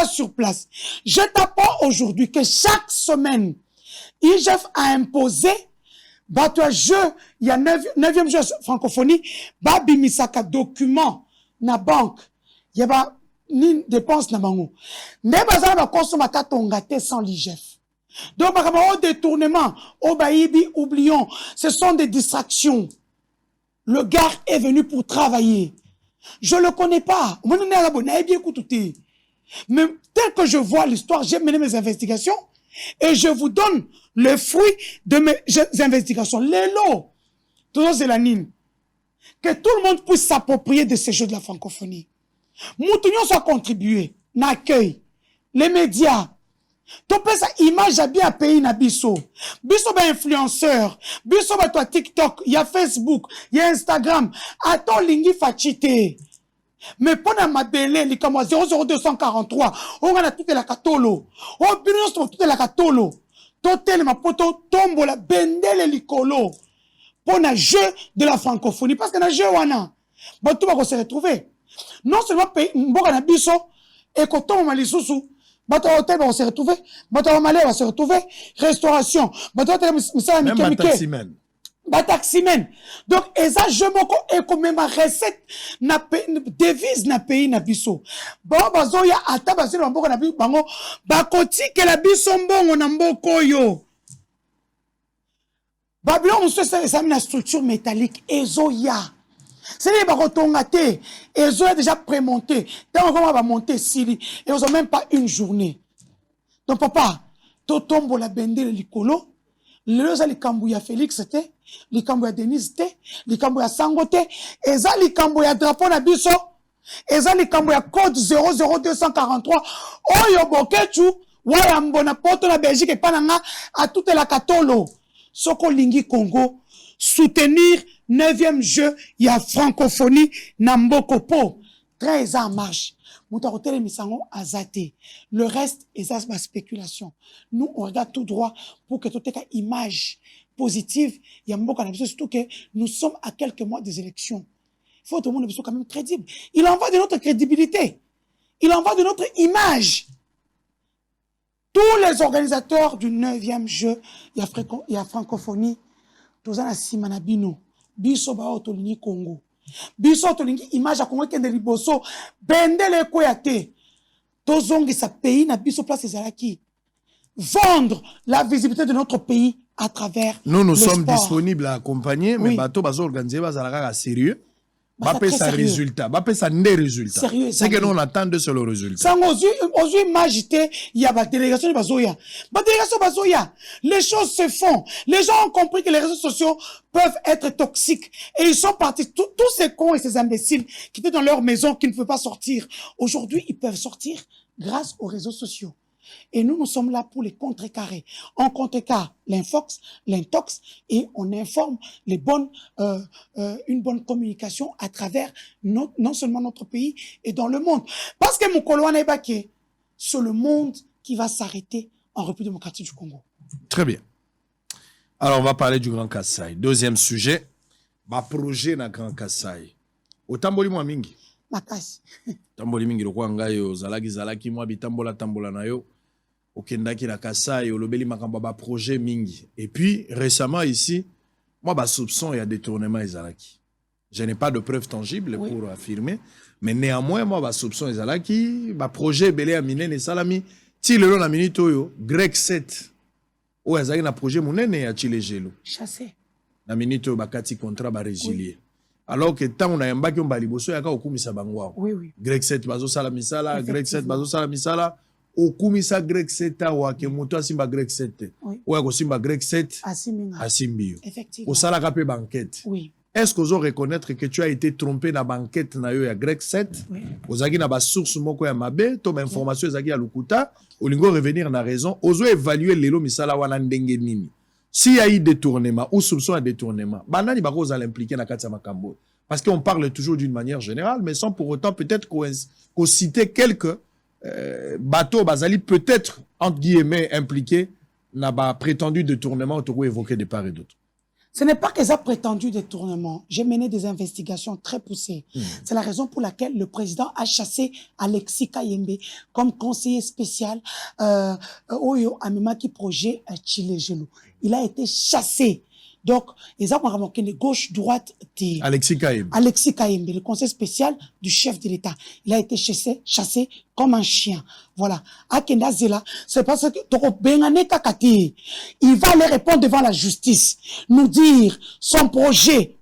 sur place. Je t'apprends aujourd'hui que chaque semaine, IGF a imposé il y a 9e jeu francophonie, bimisaka document na banque. Il y a ni dépense na bango. Mais bazala ba consommateur tongate sans l'IGF. Donc au détournement, au baïbi, oublions, ce sont des distractions. Le gars est venu pour travailler. Je le connais pas. Mais tel que je vois l'histoire, j'ai mené mes investigations et je vous donne le fruit de mes investigations. Lélo, toujours Zélanine. Que tout le monde puisse s'approprier de ces jeux de la francophonie. Moutounion soit contribué, n'accueille, les médias. Ton sa image a bien pays na biso. Biso ba influenceur, biso ba toi TikTok, il y a Facebook, il y a Instagram. Attends lingi fachite. Mais pendant ma belé, li kamo 00243, on a toute la katolo. On binons toute la katolo. Totel ma poto tombo la bendele likolo. Pour un jeu de la francophonie parce que na jeu wana. Bon tout va se retrouver. Non seulement pays mboka na biso et quand on m'a lisusu bato hôtel va se retrouver, bato malais va se retrouver, restauration, bato hôtel misala mikemike, bataximen. Donc eza je moko et comme ma recette na devise na pays na biso. Bon bazo ya ata basile mboka na biso bango bakoti que la biso mbongo na mboko yo. Babylone monsieur ça une structure métallique ezoya. C'est les barotongatés. Ils ont déjà prémonté. Tant qu'on va monter Sili. Et ils n'ont même pas une journée. Donc, papa, to tombo la bende le licolo. Les Likambouya Félix, c'était. Likambouya Denise, c'était. Likambouya Sangote. Et ça, Likambouya Drapeau Nabiso. Et ça, Likambouya Code 00243. Oyo Bokechu. Wayambona Poto la Belgique et Panama. À toute la Katolo. Soko Lingi Congo. Soutenir 9e jeu, il y a francophonie, Namboko Po. 13 ans en marche. Moutarotel Misango Azate. Le reste, est ma spéculation. Nous, on regarde tout droit pour que tout ait une image positive. Il y a beaucoup de surtout que nous sommes à quelques mois des élections. Il faut que tout le monde soit quand même crédible. Il en va de notre crédibilité. Il en va de notre image. Tous les organisateurs du 9e jeu, il y a francophonie, tous en Simana Bino. Biso ba otolingi Congo. Biso otolingi image a Congo kende liboso. Bendele koyate. Tozongi sa pays na biso place ezalaki. Vendre la visibilité de notre pays à travers nous le sommes sport. Disponibles à accompagner, mais bateau bazo organiser bazalaka sérieux. Bapé sa résultat, bapé sa né résultat. Sérieux, c'est que nous on attend de ce résultat. Sans aux yeux magité, il y a la délégation de Bazoya. La délégation Bazoya, les choses se font. Les gens ont compris que les réseaux sociaux peuvent être toxiques. Et ils sont partis, tous ces cons et ces imbéciles qui étaient dans leur maison, qui ne peuvent pas sortir. Aujourd'hui, ils peuvent sortir grâce aux réseaux sociaux. Et nous sommes là pour les contrecarrer. On contrecarre l'infox, l'intox, et on informe une bonne communication à travers non seulement notre pays et dans le monde. Parce que Mukolo Anaïbaké, c'est le monde qui va s'arrêter en République démocratique du Congo. Très bien. Alors, on va parler du Grand Kassai. Deuxième sujet, projet na Grand Kassai. Otamboli mwa mingi. Makasi. Tamboli mingi lokwa ngayo zalaki mwa bitambola na yo. Okendaki na Kassai, olobeli makamba projet mingi. Et puis, récemment ici, moi, soupçon, il y a détournement ezalaki. Je n'ai pas de preuves tangibles pour affirmer, mais néanmoins, moi, soupçon ezalaki, projet belé a miné ne salami, ti le long la minute oyo, Grec 7. Ou ezalaki na projet monene ya Chile Gelo. Chassé. Na minute oyo bakati contrat résilier. Alors que tant on a yambaki on baliboso yaka okumisa bangwa. Oui. Grec 7 bazo sala misala, Grec 7 bazo sala misala. Okumisa Grec 7 awa ke moto asimba Grec 7. Ou ya kosimba Grec 7 asimbio. Effectivement. Osala kape banquette. Oui. Est-ce que vous reconnaître que tu as été trompé na banquette na yo ya Grec 7? Oui. Ozaki na ba source moko ya mabe, to ba information ezaki ya lukuta, olingo revenir na raison, ozo évaluer lelo misala wana ndenge nini. S'il y a eu détournement ou soupçon de détournement, banani bako za l'impliquer na kati ya makambo. Parce qu'on parle toujours d'une manière générale, mais sans pour autant peut-être qu'on citer quelques bateaux basali peut-être entre guillemets impliqués na ba prétendu détournement autour évoqué de part et d'autre. Ce n'est pas que ça prétendu détournement. J'ai mené des investigations très poussées. C'est la raison pour laquelle le président a chassé Alexis Kayembe comme conseiller spécial Oyo Amimaki projet Chile Gelo. Il a été chassé. Donc, ils ont remarqué de gauche, droite, Alexis Kayembe, le conseil spécial du chef de l'État. Il a été chassé comme un chien. Voilà. Akenda Zela, c'est parce que il va aller répondre devant la justice, nous dire son projet,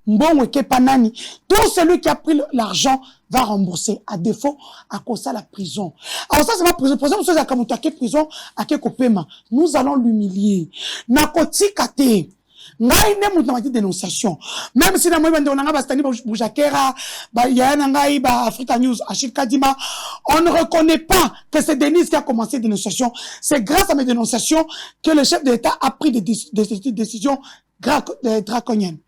Panani, tout celui qui a pris l'argent va rembourser. À défaut, à cause de la prison. Alors ça, c'est ma prison. Prison, nous allons l'humilier. Nakoti Kate. Ngai ne mutamati dénonciation. Même si na moi bande onanga bastani Boujakera, yana ngai Africa News, Achille Kadima, on ne reconnaît pas que c'est Denise qui a commencé la dénonciation. C'est grâce à mes dénonciations que le chef de l'État a pris des décisions draconiennes.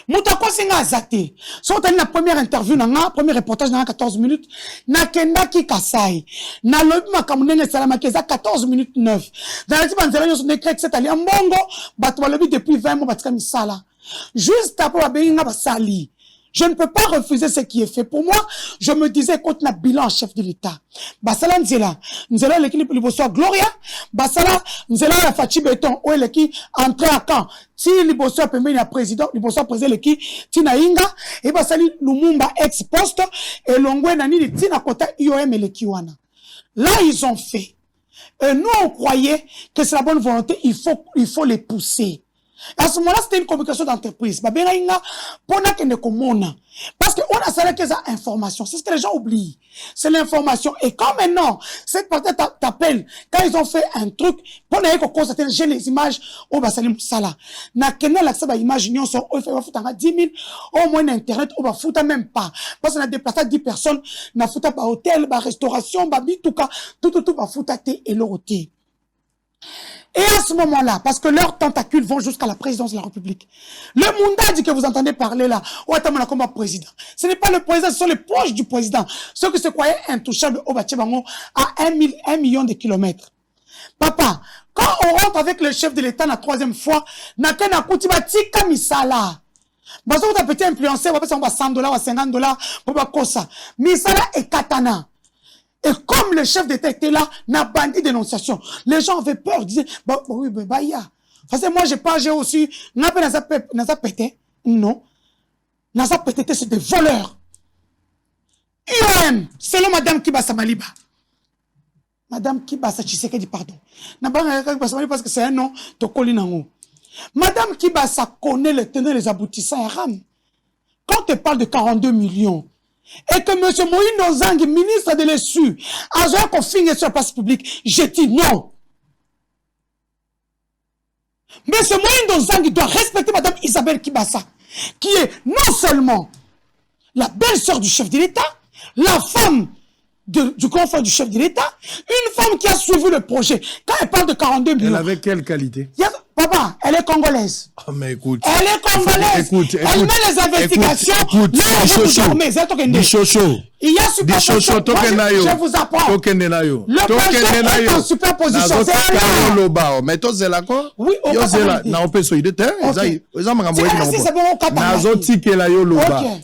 Moutako singa azate. Sont la première interview nanga, premier reportage nanga 14 minutes. Na kendaki Kassai. Na lobi makamunene salama keza 14 minutes 9. Dans la tibanzela nyo son écrit cette alliance mbongo, batu balobi depuis 20 mois batika misala. Juste après babenga basali. Je ne peux pas refuser ce qui est fait. Pour moi, je me disais contre la bilan chef de l'État. Basala Nzela. Nzela l'équipe Liboso Gloria. Basala Nzela la Fachi Beton. Ou l'équipe entré à camp. Si Liboso a permis le président, Liboso a président l'équipe Tina Inga. Et Basali Lumumba ex-poste. Et Longwe Nani Tina Kota IOM et l'équiwana. Là, ils ont fait. Et nous, on croyait que c'est la bonne volonté. Il faut les pousser. À ce moment-là, c'était une communication d'entreprise. Parce qu'on a ça que ça information. C'est ce que les gens oublient. C'est l'information. Et quand maintenant, cette partie t'appelle, quand ils ont fait un truc, pour constater, j'ai les images, au Basalim Sala. Na kena l'accès à l'image, ils sont, au fait, 10 000, au moins Internet, on va foutre même pas. Parce qu'on a déplacé 10 personnes, na foutre pas hôtel, ba restauration, ba bitouka, tout, va foutre et l'oroté. Et à ce moment-là, parce que leurs tentacules vont jusqu'à la présidence de la République, le Munda dit que vous entendez parler là, comme président. Ce n'est pas le président, ce sont les proches du président. Ceux qui se croyaient intouchables au Bachebango à 1 million de kilomètres. Papa, quand on rentre avec le chef de l'État la troisième fois, n'a qu'un akouti batika misala. Parce que vous avez été influencé, vous avez 100 $, ou 50 $, pour bakosa. Misala et katana. Et comme le chef d'État était là, n'a bandit dénonciation. Les gens avaient peur, disaient, oui, il y a. Parce que moi, j'ai aussi, n'a pas pété. Non. N'a pas pété, c'est des voleurs. IOM, selon Madame Kibasa Maliba. Madame Kibasa Tshisekedi, pardon. N'a pas Kibasa Maliba parce que c'est un nom de Kolinango. Madame Kibasa connaît les tenants et les aboutissants à Ram. Quand te parle de 42 millions, et que M. Moïno Nzangi, ministre de l'ESU, a qu'on finisse sur la place publique, je dis non. M. Moïno Nzangi doit respecter Mme Isabelle Kibasa, qui est non seulement la belle-sœur du chef de l'État, la femme du grand frère du chef de l'État, une femme qui a suivi le projet. Quand elle parle de 42 millions... Elle avait quelle qualité? Papa, elle est congolaise. Oh, mais écoute. Elle est congolaise. Elle met les investigations. Écoute, il y a superposition. Je vous apprends. Le projet est en superposition. Mais toi, c'est là quoi? Oui, au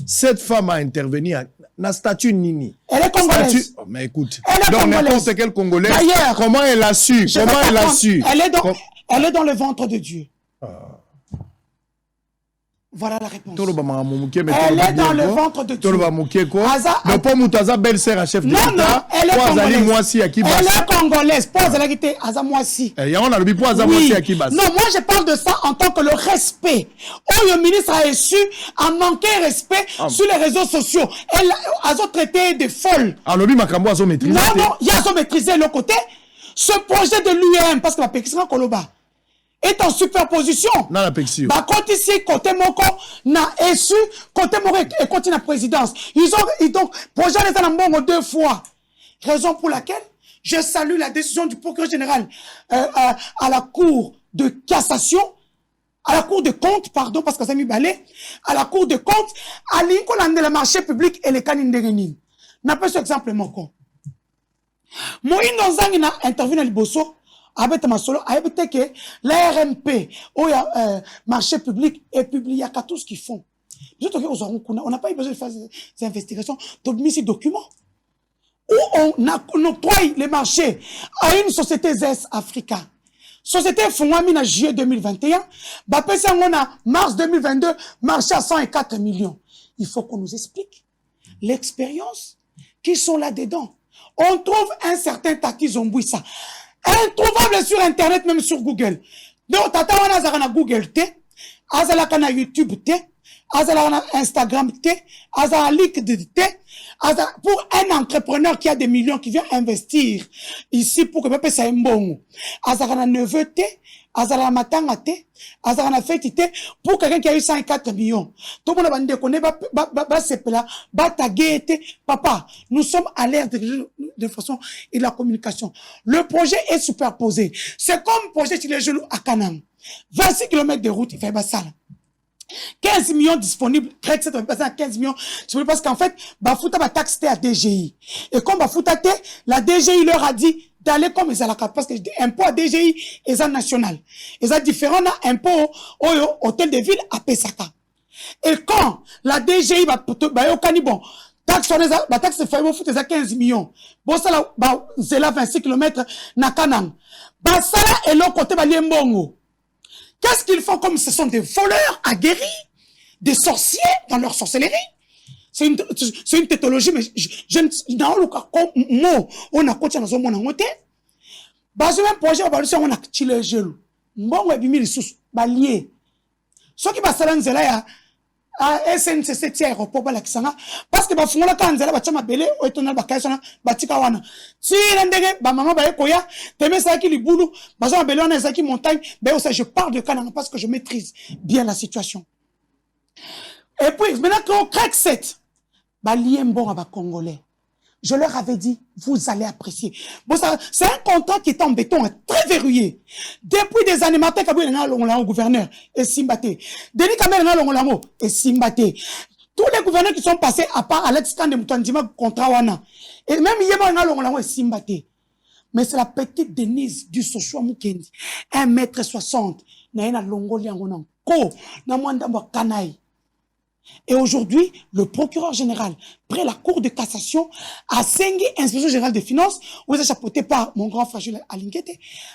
cette femme a intervenu na statut Nini. Elle est congolaise. Mais écoute. Donc n'importe quel Congolais. Comment elle a su? Comment elle a su? Elle est dans le ventre de Dieu. Voilà la réponse. Elle est dans le ventre de Dieu. Non, pas Moutaza, belle-sœur à chef de l'État. Non, elle est congolaise. Elle est congolaise. Pas Azalagité, Azamoisi. Non, moi je parle de ça en tant que le respect. Le ministre a reçu, a manqué respect sur les réseaux sociaux. Elle a traité de folle. Alors lui, Makambo a maîtrisé. Non, il a maîtrisé le côté. Ce projet de l'UM, parce que la Pékisra Koloba est en superposition. Non, la Pékisra. Bah, quand ici, côté Moko, n'a reçu, côté Moko et côté la présidence. Ils ont, donc, projet les Anambongo 2 fois. Raison pour laquelle je salue la décision du procureur général à la Cour de cassation, à la Cour de compte, pardon, parce que ça m'y balait, à la Cour de compte, à l'incolande de la marché public et les canines de Rénine. N'a pas ce exemple, Moko. Moïno Nzangi na intervenu à Liboso, avec Masolo, avec que l'ARMP, marché public, est publié à tout ce qu'ils font. On n'a pas eu besoin de faire ces investigations, de mis ces documents. Où on octroie les marchés à une société ZES Africa. Société Fongwami en juillet 2021, Bapesa on a mars 2022, marché à 104 millions. Il faut qu'on nous explique l'expérience qui sont là-dedans. On trouve un certain Taki Zombouissa, introuvable sur Internet, même sur Google. Donc, tata wana azala Google te, azala kana YouTube te, azala Instagram te, azala LinkedIn te, pour un entrepreneur qui a des millions qui vient investir ici pour que peuple ça mbongo. Azala neveu te, azala matanga te, azala fête te, pour quelqu'un qui a eu 104 millions. Tout le monde va dire qu'on est papa, nous sommes à l'ère de façon et de la communication. Le projet est superposé. C'est comme le projet sur les genoux à Canaan. 26 km de route, il fait ça. 15 millions disponibles, 15 millions disponibles parce qu'en fait, Bafouta va taxer à DGI. Et comme Bafouta la DGI leur a dit d'aller comme ils allaient parce que l'impôt à DGI est un national. Ils ont différent d'impôt au hôtel de ville à Pesaka. Et quand la DGI va au canibon, taxe de fait, vous foutez à 15 millions. Bon, ça là, c'est là 26 km na Kanang. Ça là, et l'autre côté, liembongo. Qu'est-ce qu'ils font comme ce sont des voleurs aguerris, des sorciers dans leur sorcellerie? C'est une tétologie, mais je ne dans le cas comme mot, on a coaché dans son monde en côté. Basé un projet, on a tiré le gel. Bon, et bimi les sous, balier. Ce qui va s'alancer là, à SNCC tia aéroport balakisanga parce que bafungola kanzela bachama bele oetona bakaisona batika wana si ndenge ba mama ba ekoya teme ça qui libulu bazama bele wana ezaki montagne ben ça je parle de Kananga parce que je maîtrise bien la situation. Et puis maintenant qu'on craque 7 ba liembo ba congolais. Je leur avais dit, vous allez apprécier. Bon, ça, c'est un contrat qui est en béton, très verrouillé. Depuis des années, Martin Kabou est au gouverneur, et Simbaté. Denis Kamel est au et Simbaté. Tous les gouverneurs qui sont passés, à part Alex Kande Moutandima, contre Wana. Et même Yéma est et Simbaté. Mais c'est la petite Denise du Sochua Mukendi. 1m60. Naïna Longoli en ko. Na mwandamba Kanaï. Et aujourd'hui, le procureur général, près la Cour de cassation, a saigné l'inspection générale des finances, où est chapeauté par mon grand frère Jules Alingete,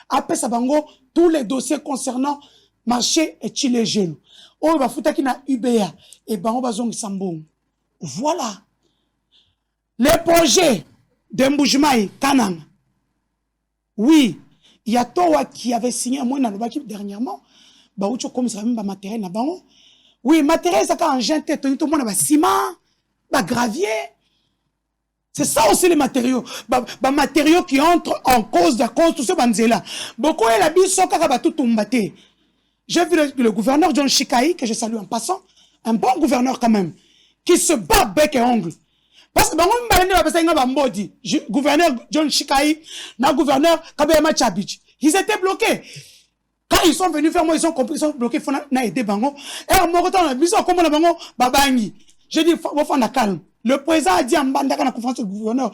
après Sabango, tous les dossiers concernant marché et Chile Gelo. Oh, il va foutre qui n'a UBA, et Bango Bazong Sambong. Voilà. Les projets d'Emboujumaï, Kanang. Oui, il y a Towa qui avait signé un mois dans le Bakip dernièrement, Baoucho comme ça, même matériel, na Bango. Oui, matériel, ça quand engin tête, tout le monde a ciment, gravier. C'est ça aussi les matériaux. Matériaux qui entrent en cause de tout ce banzela. Beaucoup est la bise, tout tombé. J'ai vu le gouverneur John Chikai, que je salue en passant, un bon gouverneur quand même, qui se bat bec et ongle. Parce que gouverneur John Chikai, le gouverneur Kabeyama Tchabich, ils étaient bloqués. Quand ils sont venus vers moi, ils ont compris, ils sont bloqués, il faut aider Bango. Et en me retenant, ils ont compris Bango, Babangi. J'ai dit, il faut faire calme. Le président a dit en bande dans la conférence du gouverneur,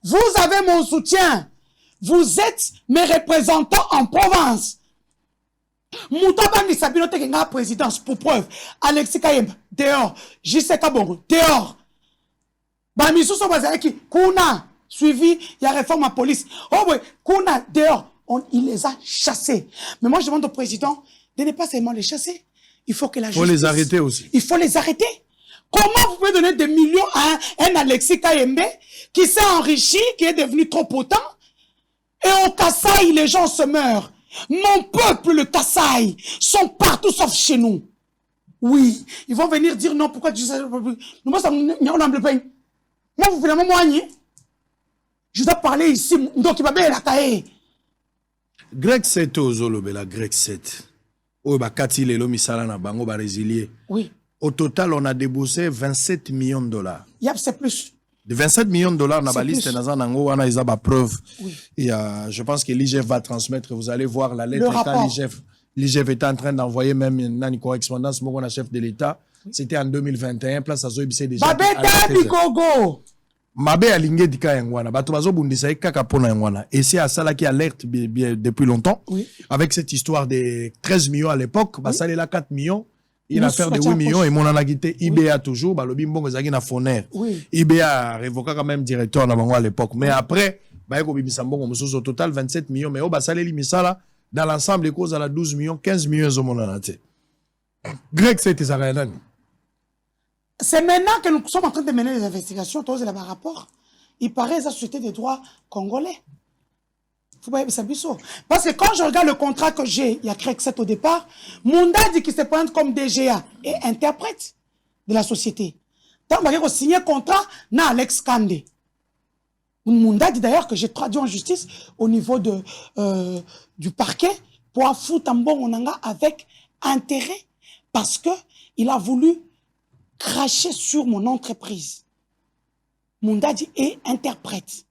vous avez mon soutien. Vous êtes mes représentants en province. Moutabangi Sabino Tekenga présidence pour preuve. Alexis Kayemba, dehors. J.C. Kabongo, dehors. Bamisouso Bazalaki, Kuna, suivi, il y a réforme à police. Oh oui, Kuna, dehors. Il les a chassés. Mais moi, je demande au président de ne pas seulement les chasser. Il faut que la justice... Il faut les arrêter aussi. Il faut les arrêter. Comment vous pouvez donner des millions à un Alexis Kayembe qui s'est enrichi, qui est devenu trop potent? Et au Kasaï, les gens se meurent. Mon peuple, le Kasaï, sont partout sauf chez nous. Oui, ils vont venir dire non, pourquoi tu sais... Moi, ça me paye. Moi, vous voulez m'éloigner. Je dois parler ici. Donc, il va bien la cahier. Greg 7 ozolobe la Greg 7. Oyo bakati lelo misala na bango ba résilier. Oui. Au total, on a déboursé 27 millions de dollars. Yep, c'est plus. De 27 millions de dollars, on a la liste nango wana isa ba preuve. Oui. Et je pense que l'IGF va transmettre, vous allez voir la lettre que l'IGF était en train d'envoyer même une correspondance mon chef de l'État. C'était en 2021, place à Zoïbissé déjà. Babeta Bikogo. Mabe alinge dika yangwana bato bazo bundisa kaka pona yangwana et c'est à ça là qui alerte depuis longtemps oui. Avec cette histoire de 13 millions à l'époque bah ça là 4 millions une affaire de 8 millions et mon anagité IBA toujours bah lobi mbongo zaki na foner IBA révoqué quand même directeur na bango à l'époque mais après bah ko bimisa mbongo mususu au total 27 millions mais au ba saleli misala dans l'ensemble les causes à la 12 millions 15 millions zo mon anate Greg c'était ça rien. C'est maintenant que nous sommes en train de mener les investigations, tous les rapports. Il paraît la société des droits congolais. Faut pas ça biso. Parce que quand je regarde le contrat que j'ai, il y a Greg 7 au départ, Munda dit qu'il se présente comme DGA et interprète de la société. Tant que j'ai signé un contrat, na Alex Kande. Munda dit d'ailleurs que j'ai traduit en justice au niveau du parquet pour foutre un bon onanga avec intérêt parce que il a voulu cracher sur mon entreprise. Munda dit et interprète.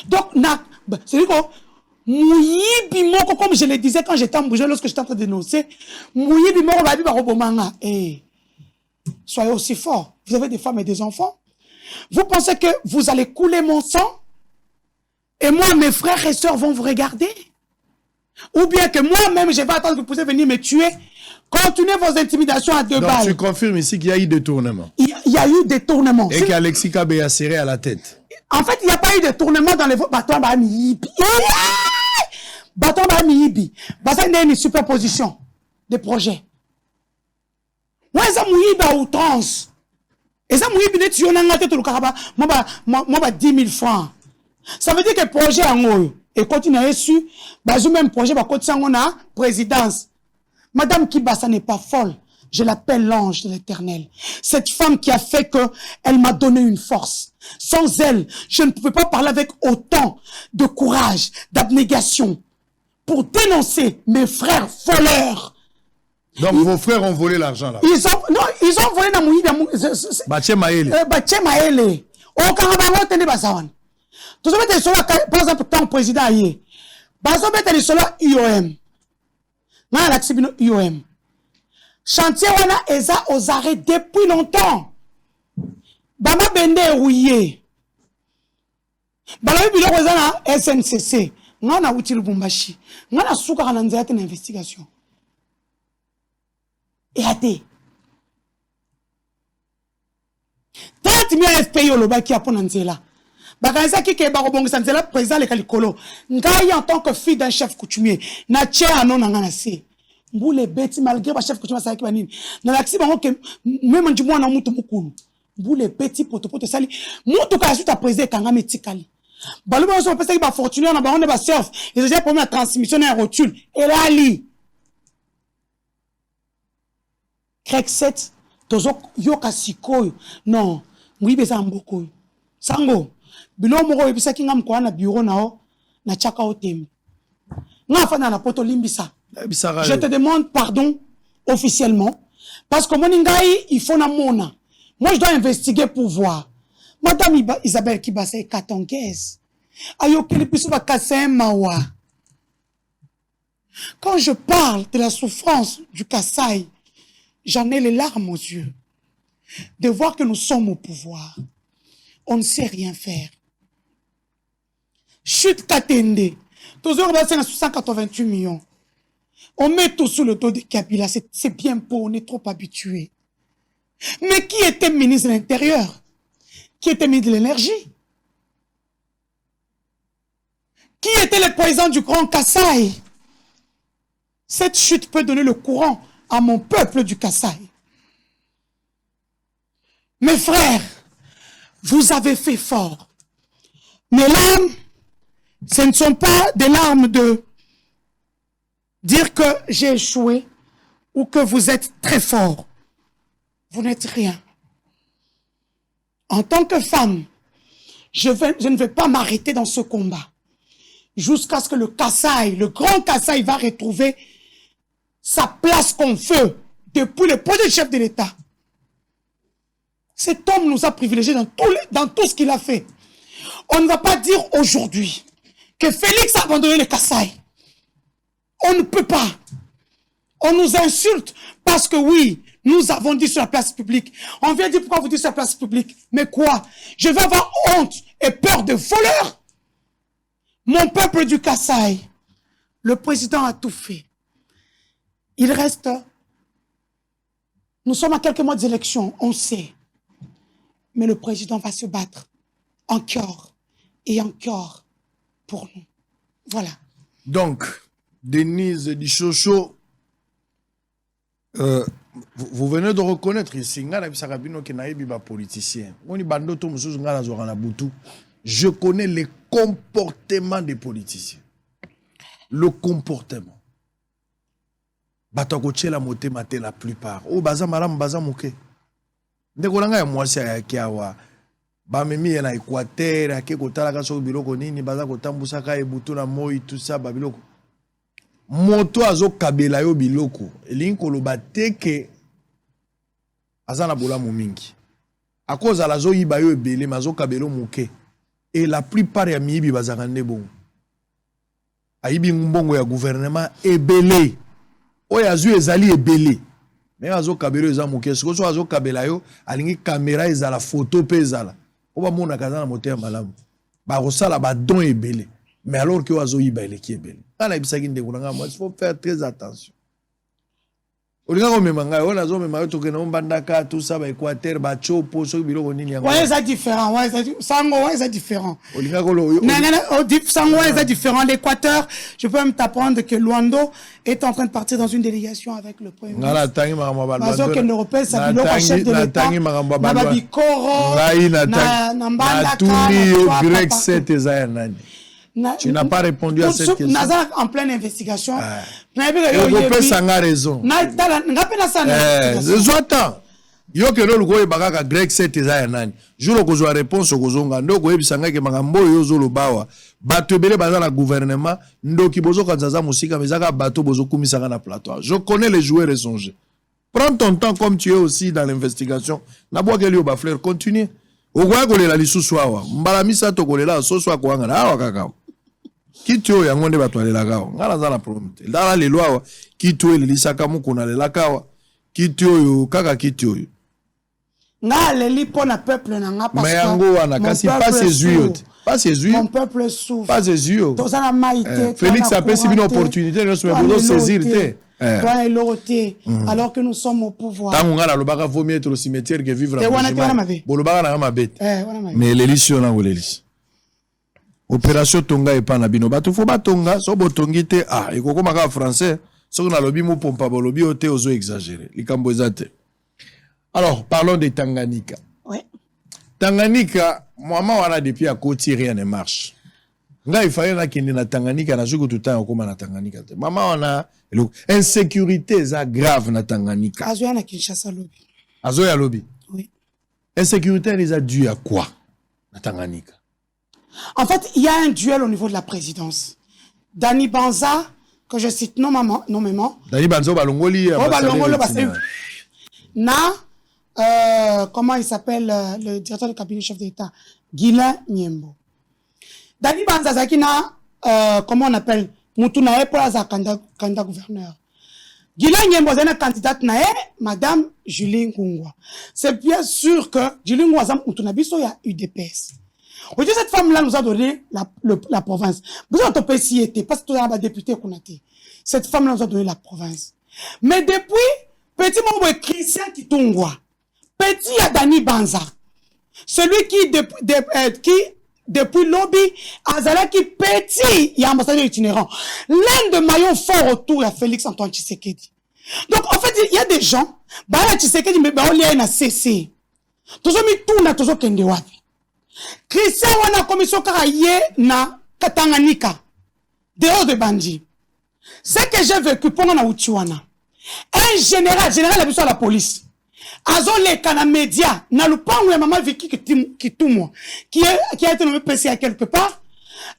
Donc, c'est quoi? Mouyibi moko, comme je le disais quand j'étais en Bouger, lorsque j'étais en train de dénoncer, Mouyibi moko babi barobomanga. Eh, soyez aussi forts. Vous avez des femmes et des enfants. Vous pensez que vous allez couler mon sang? Et moi, mes frères et sœurs vont vous regarder? Ou bien que moi-même, je vais attendre que vous puissiez venir me tuer? Continuez vos intimidations à deux balles. Donc tu confirmes ici qu'il y a eu des tournements. Il y a eu des tournements. Et qu'Alexis Kabé a serré à la tête. En fait, il n'y a pas eu de tournement dans les bâtons Bamiyibi. Bâton Bamiyibi. C'est une superposition de projets. Moi, ça Mouyibi à outrance. Et ça Mouyibi n'est pas un tête au Karaba. Moi, 10 000 francs. Ça veut dire que le projet en haut, et continue à être su, le même projet va continuer à présidence. Madame Kibasa n'est pas folle. Je l'appelle l'ange de l'Éternel. Cette femme qui a fait que elle m'a donné une force. Sans elle, je ne pouvais pas parler avec autant de courage, d'abnégation pour dénoncer mes frères voleurs. Donc vos frères ont volé l'argent là. Ils ont volé dans Mouyi. Bache Maele. Bache Maele. Au Karabango tene basawan. Tout ça met sur la par exemple tant président hier. Baso met sur la IOM. Moi, l'accibino IOM. Chantier wana eza aux arrêts depuis longtemps. Bama bende rouillé. Bala bilo eza na SNCC. Ngana uti Lubumbashi. Ngana suka kana nzete na investigation. Et até. 30 000 FPI oloba ki apona nzela. Bakanza ki ke barobongisa nzela président le kalikolo. Ngai en tant que fille d'un chef coutumier, na tche anon ngana se. Mboule beti malgré ba chef coutumier sa ki banini. Na laksi bango ke même ndimwa na mutu mukulu. Mboule beti poto sali. Mutu ka suite à président kanga metikali. Baluba so pesa ki ba fortuné na ba on ba surf. Ils ont déjà promis la transmission et un rotule. Et là li. Greg 7 tozo yoka sikoyo non ngui beza mboko sango bilo moko ebisa kinga mko na bureau nao na chaka otembe nga fana na poto limbisa je te demande pardon officiellement parce que mon ngai il faut na mona moi je dois investiguer pour voir madame Isabelle Kibasa est katongaise ayo kele biso ba kassin mawa. Quand je parle de la souffrance du Kasaï, j'en ai les larmes aux yeux. De voir que nous sommes au pouvoir. On ne sait rien faire. Chute Katende. Toujours 188 millions. On met tout sous le dos de Kabila. C'est bien beau, on est trop habitué. Mais qui était ministre de l'Intérieur? Qui était ministre de l'Énergie? Qui était le président du Grand Kasaï? Cette chute peut donner le courant à mon peuple du Kasaï. Mes frères, vous avez fait fort. Mes larmes, ce ne sont pas des larmes de dire que j'ai échoué ou que vous êtes très fort. Vous n'êtes rien. En tant que femme, je ne vais pas m'arrêter dans ce combat jusqu'à ce que le Kasaï, le grand Kasaï, va retrouver sa place qu'on veut depuis le premier chef de l'État. Cet homme nous a privilégiés dans tout ce qu'il a fait. On ne va pas dire aujourd'hui que Félix a abandonné le Kasaï. On ne peut pas. On nous insulte parce que oui, nous avons dit sur la place publique. On vient dire pourquoi vous dites sur la place publique. Mais quoi? Je vais avoir honte et peur de voleurs? Mon peuple du Kasaï, le président a tout fait. Il reste, nous sommes à quelques mois des élections, on sait. Mais le président va se battre encore et encore pour nous. Voilà. Donc, Denise Dichocho, vous venez de reconnaître ici, je connais les comportements des politiciens. Le comportement. Batakoche la moté maté la plupart. Oh baza malam baza moke. Ndekolanga ya mwasi ya kiawa. Ba memi na Équateur ake kotala ka so biloko nini baza kotambusa ka ebutu na moi tout ça ba biloko. Moto azo kabela yo biloko. Elinko loba teke azana bola mingi. A cause ala zo yiba yo ebele mazo kabelo moke. Et la plupart ya miyibi bazaka ndebo. Ayibi mbongo ya gouvernement ebele. Oya zu ezali ebele. Mais azo kabelo eza moke. Siko so azo kabela yo alingi caméra ezala photo pe ezala. Oba mona kazana moteur malamu. Ba rosala ba don ebele. Mais alors que azo yiba eleki ebele. Ala ibisaki ndeko nanga moi il faut faire très attention. Olinga ko memanga yo nazo memanga to ke na mbandaka tout ça ba Équateur ba chopo so biloko nini yango. Ouais, c'est différent. Ouais, c'est différent. Olinga ko lo. Sango c'est différent. L'Équateur, je peux même t'apprendre que Luando est en train de partir dans une délégation avec le premier ministre. Ngala tangi maramba balbando. Parce que l'Européen ça biloko chef de l'État. Na babikoro. Na mbandaka. Na Greg 7 ezaya nani. Tu n'as pas répondu à cette question. Nazar en pleine investigation. L'Européen sanga raison. Attends. Yo ke lo ko ebaka Greg 7 ezaya nani. Julo ko zwa réponse ko zonga ndoko ebisanga ke makambo yo zo lobawa. Bato ebele baza na gouvernement ndoki bozo kanzaza musika mezaka bato bozo kumisanga na plateau. Je connais les joueurs étrangers. Prends ton temps comme tu es aussi dans l'investigation. Na boa ke li oba fleur continue. Ogoya ko lela lisusu awa. Mbala misa to ko lela so so ko ngana awa kakao. Kitio yango nde bato alela kawa. Ngala za na problème. Dala le loi kitio elisaka mukuna lela kawa. Kitio yo kaka kitio yo. Nga leli pona peuple na nga parce que. Mais yango wana kasi pas ses yeux. Pas ses yeux. Mon peuple souffre. Pas ses yeux. Tozana maïté. Félix a pris une opportunité de se faire saisir té. Toi et l'autre alors que nous sommes au pouvoir. Tango ngala lobaka vaut mieux être au cimetière que vivre en logement. Bolobaka na ma bête. Mais l'élision na l'élision. Opération Tonga et Panabino. Bato fo batonga, so botongi te ah, ekoko maka français, so na lobi mo pompa bolobi ote ozo exagérer. Likambo ezate. Alors, parlons de Tanganyika. Ouais. Tanganyika, maman wana depuis à côté rien ne marche. Nga il fallait qu'il y ait Tanganyika na jugo tout temps comme na Tanganyika. Maman on a insécurité ça grave na Tanganyika. Azoya na Kinshasa lobby. Azoya lobby. Oui. Insécurité les a dû à quoi na Tanganyika? En fait, il y a un duel au niveau de la présidence. Dani Banza, que je cite nommément. Dani Banza balongoli. Comment il s'appelle le directeur du cabinet chef d'État, Guilain Nyembo. Dani Banza zakina comment on appelle Moutunae pour la candidat gouverneur. Guilain Nyembo est candidate nae madame Julie Ngungwa. C'est bien sûr que Julie Ngungwa zam Moutunabiso ya UDPS. Aujourd'hui, cette femme-là nous a donné la province. Vous avez un PCT, parce que tout le député qu'on a été. Cette femme-là nous a donné la province. Mais depuis, petit membre Christian Kitungwa, petit Adani Banza, celui qui, depuis lobby, Azala qui petit, il y a ambassadeur itinérant. L'un de maillons forts autour, il y a Félix Antoine Tshisekedi. Donc, en fait, il y a des gens, bah, Tshisekedi, mais bah, on y a une CC. Tous mis tout, na toujours kende wapi. Christian wana commission karaye na Tanganyika dehors de Bandi. Ce que j'ai vécu pendant na Uchiwana, un général a vu sur la police. Azo le kana média na lupango ya maman Vicky Kitumwa qui a été nommé PCA quelque part.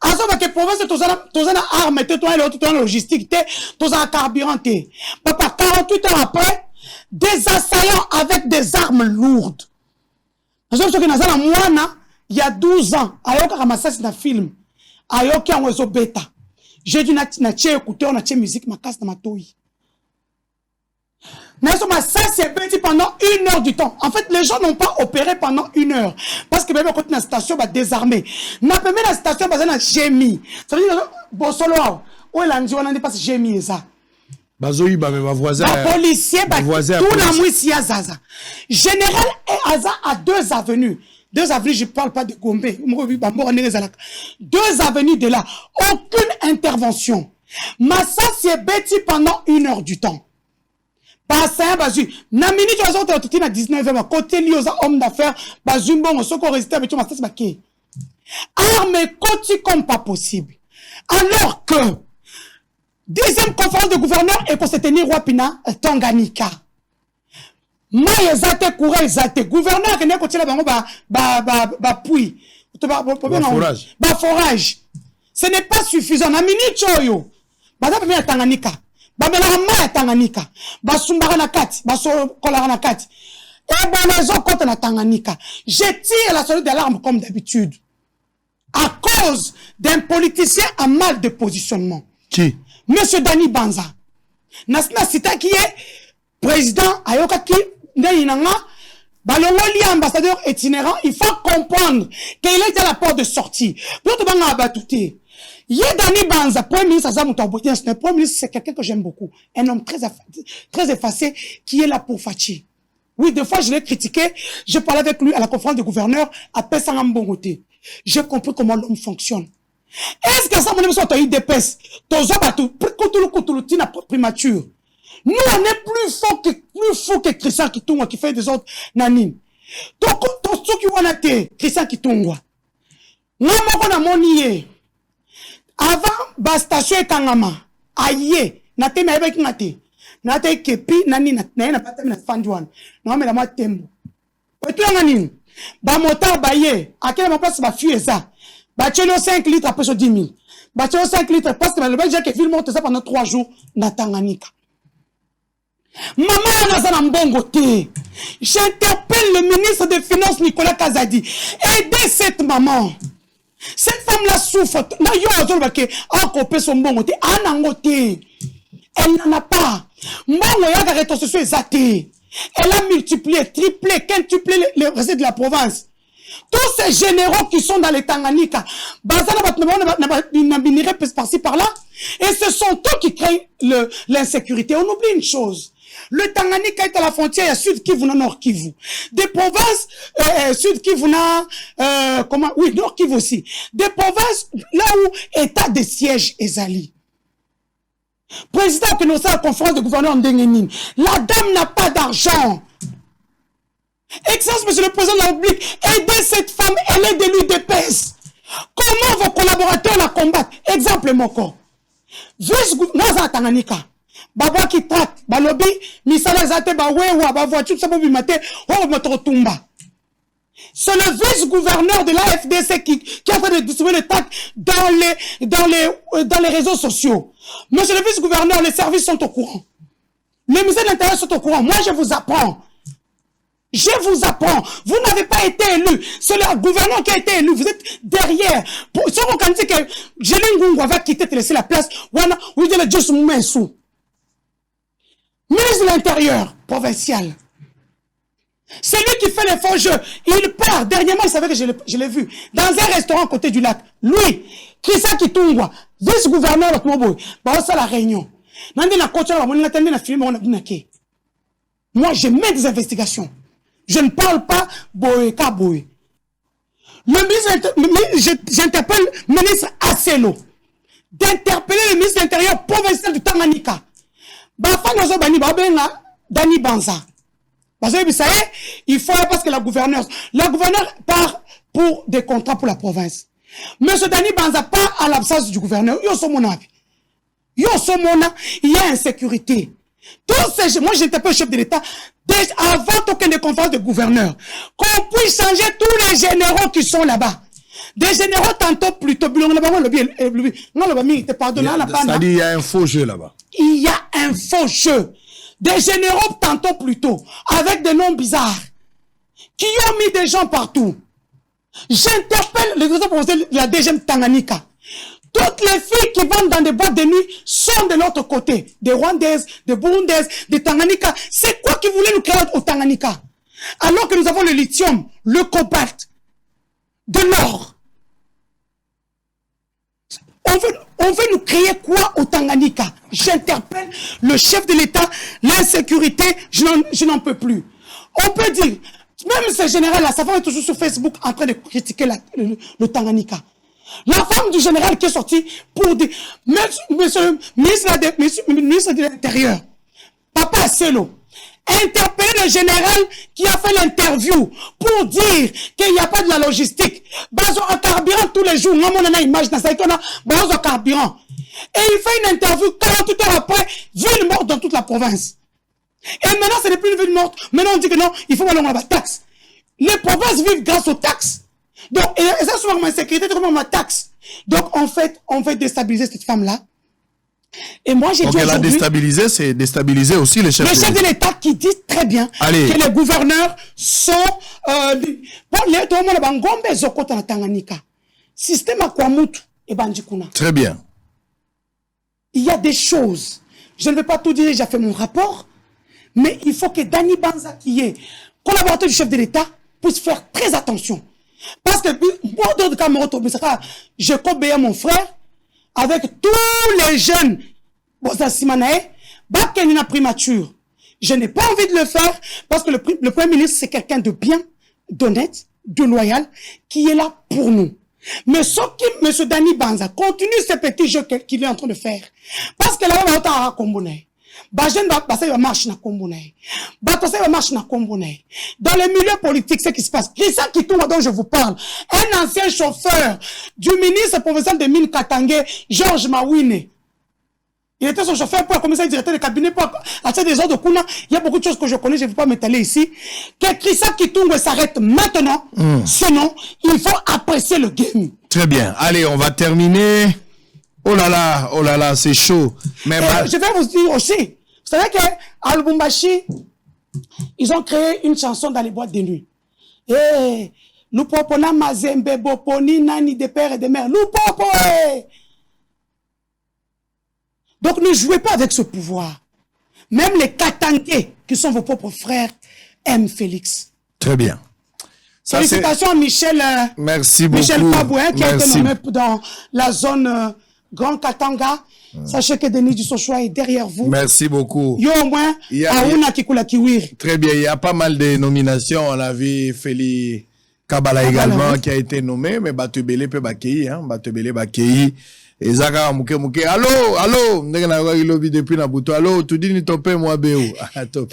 Azo ba que province tozana arme te toi le logistique te tozana carburant te. Papa 48 heures après des assaillants avec des armes lourdes. Azo so que nazala mwana il y a 12 ans, ayoka ramassasi na film, ayoka en bêta. J'ai dit na tché écouter, on a tché musique, ma casse na matoi. Mais ça c'est petit pendant 1 heure du temps. En fait, les gens n'ont pas opéré pendant 1 heure. Parce que même quand la station va désarmer. N'a pas mis la station basée na gémi. Ça veut dire, bon solo, où est l'andio, on n'a pas gémi et ça. Bazoï, bah, mes voisins. Les policiers, tout la mouissi à Zaza. Général et Aza à 2 avenues. 2 avenues, je ne parle pas de Gombe. 2 avenues de là. Aucune intervention. Massa c'est bêti pendant 1 heure du temps. Passé un bazu. Na minute, tu as été à 19h. Côté liosa homme d'affaires. Bazumbo, on se résisté avec Massa Baké. Arme côté comme pas possible. Alors que, 10e conférence de gouverneur et qu'on s'est tenu Wapina, Tanganyika. Maïe zate courage zate gouverneur qui n'est pas forage. Forage. Ce n'est pas suffisant. Na minute choyo. Bada pemia Tanganyika. Bamela ma Tanganyika. Ba sumbara na kati, ba so kolara na kati. Et banazo contre na Tanganyika. Je tire la sonnette d'alarme comme d'habitude. À cause d'un politicien à mal de positionnement. Qui? Monsieur Dani Banza. Nasna Sita qui est président Ayoka qui balongoli ambassadeur itinérant, il faut comprendre qu'il est à la porte de sortie. Pour tout le monde abattuté. Dani Banza, premier ministre, le premier ministre, c'est quelqu'un que j'aime beaucoup. Un homme très effacé, qui est là pour Fachi. Oui, des fois, je l'ai critiqué. Je parlais avec lui à la conférence de gouverneur, à Pessangambogoté. J'ai compris comment l'homme fonctionne. Est-ce que ça, mon ami, soit IDPS, primature? Nous, on est plus fou que Christian Kitungwa qui fait des autres nanines. Donc, ceux qui vont être Christian Kitungwa. Nous, on a monié. Avant, station et Kangama. Aïe. Nate na avec nate. Nate kepi, nani, na patam na fandouane. Non, mais la moi tembo. Et tout nanine. Motar baye. À quel moment ça va fuir ça? Tchélo 5 litres après ce 10 000. Tchélo 5 litres parce que le Belgique qui filme ça pendant 3 jours na Tanganyika. Maman Nazana Mbongote. J'interpelle le ministre des Finances Nicolas Kazadi. Aidez cette maman. Cette femme-là souffre. Elle n'en a pas. Elle a multiplié, triplé, quintuplé les recettes de la province. Tous ces généraux qui sont dans les Tanganyika, par-ci par-là, et ce sont eux qui créent l'insécurité. On oublie une chose. Le Tanganyika est à la frontière, il y a Sud Kivu, Nord Kivu. Des provinces, Sud Kivu, Nord Kivu aussi. Des provinces, là où état de siège est Ali. Président que nous sommes à la conférence de gouverneur en Dengenine. La dame n'a pas d'argent. Excellence, monsieur le président de la République, aidez cette femme, elle est de l'UDPS. Comment vos collaborateurs la combattent? Exemple, mon corps. Vice-gouverneur Tanganyika. Baba qui traite, balobi, misala zate ba wewa, ba voiture, ça peut mater, oh, moto tumba. C'est le vice-gouverneur de la FDC qui est en train de distribuer les tracts dans les réseaux sociaux. Monsieur le vice-gouverneur, les services sont au courant. Les ministères de l'Intérieur sont au courant. Moi, je vous apprends. Je vous apprends. Vous n'avez pas été élu. C'est le gouverneur qui a été élu. Vous êtes derrière. Si on dit que Jélin Ngungu va quitter, te laisser la place, vous dites le Dieu sous Mensou. Ministre de l'Intérieur provincial. C'est lui qui fait les faux jeux. Il part. Dernièrement, il savait que je l'ai vu. Dans un restaurant à côté du lac. Lui, Christian Kitungwa, vice-gouverneur de Mobo, ça la réunion. Moi, je mets des investigations. Je ne parle pas boé ka boé. J'interpelle le ministre Asselo d'interpeller le ministre de l'Intérieur provincial du Tanganyika. Dani Banza. Il faut parce que la gouverneure part pour des contrats pour la province. Monsieur Dani Banza part à l'absence du gouverneur. Il y a insécurité. Moi, j'étais pas chef de l'État avant aucune des conférences de gouverneurs. Qu'on puisse changer tous les généraux qui sont là-bas. Des généraux tantôt plutôt. C'est-à-dire il y a un faux jeu là-bas. Il y a un faux jeu. Des généraux tantôt plutôt, avec des noms bizarres, qui ont mis des gens partout. J'interpelle les responsables de la DGM Tanganyika. Toutes les filles qui vont dans des boîtes de nuit sont de l'autre côté. Des Rwandaises, des Burundaises, des Tanganyika. C'est quoi qui voulait nous créer au Tanganyika? Alors que nous avons le lithium, le cobalt, de l'or. On veut nous créer quoi au Tanganyika? J'interpelle le chef de l'État, l'insécurité, je n'en peux plus. On peut dire, même ce général-là, ça va être toujours sur Facebook en train de critiquer le Tanganyika. La femme du général qui est sortie pour dire, monsieur le ministre de l'Intérieur, Papa Asselo, interpeller le général qui a fait l'interview pour dire qu'il n'y a pas de la logistique. Bazo en carburant tous les jours. On a une image dans ça qu'on a bazo en carburant. Et il fait une interview 48 heures après, ville morte dans toute la province. Et maintenant, ce n'est plus une ville morte. Maintenant, on dit que non, il faut aller dans la taxe. Les provinces vivent grâce aux taxes. Donc, et ça, souvent, ma sécurité, c'est comme ma taxe. Donc, en fait, on veut déstabiliser cette femme-là. Et moi, j'ai dit elle a déstabilisé, c'est déstabiliser aussi les chefs de l'État qui dit très bien que les gouverneurs sont... Très bien. Il y a des choses. Je ne vais pas tout dire, j'ai fait mon rapport. Mais il faut que Dani Banza, qui est collaborateur du chef de l'État, puisse faire très attention. Parce que, je compte mon frère, avec tous les jeunes, primature. Je n'ai pas envie de le faire parce que le Premier ministre, c'est quelqu'un de bien, d'honnête, de loyal, qui est là pour nous. Mais sauf que M. Dani Banza continue ces petits jeux qu'il est en train de faire. Parce que là, on va à Kombonaï. Dans le milieu politique, ce qui se passe, Christian Kitungwa dont je vous parle, un ancien chauffeur du ministre provincial de Mine Katangé, Georges Mawine. Il était son chauffeur pour commissaire directeur de cabinet pour acheter des ordres de Kuna. Il y a beaucoup de choses que je connais, je ne vais pas m'étaler ici. Que Christian Kitungwa s'arrête maintenant, sinon, il faut apprécier le game. Très bien. Allez, on va terminer. Oh là là, c'est chaud. Mais je vais vous dire aussi, vous savez qu'à Lubumbashi, ils ont créé une chanson dans les boîtes de nuit. Eh, Lupopona Mazembe Boponi Nani de père et de mère. Lupopo, eh. Donc ne jouez pas avec ce pouvoir. Même les Katangé, qui sont vos propres frères, aiment Félix. Très bien. Ça, félicitations à Michel. Merci beaucoup. Michel Pabouin, qui a été nommé dans la zone Grand Katanga. Sachez que Denis Dussochoa est derrière vous. Merci beaucoup. Yo au moins, très bien, il y a pas mal de nominations. On a vu Félix Kabala également qui a été nommé, mais Batubele peut Bakei, hein, Batubele Bakei. Et Zaka Mouke Mouke, allô, depuis Nabuto, allô, tu dis ni topé moi béou. Ah, top.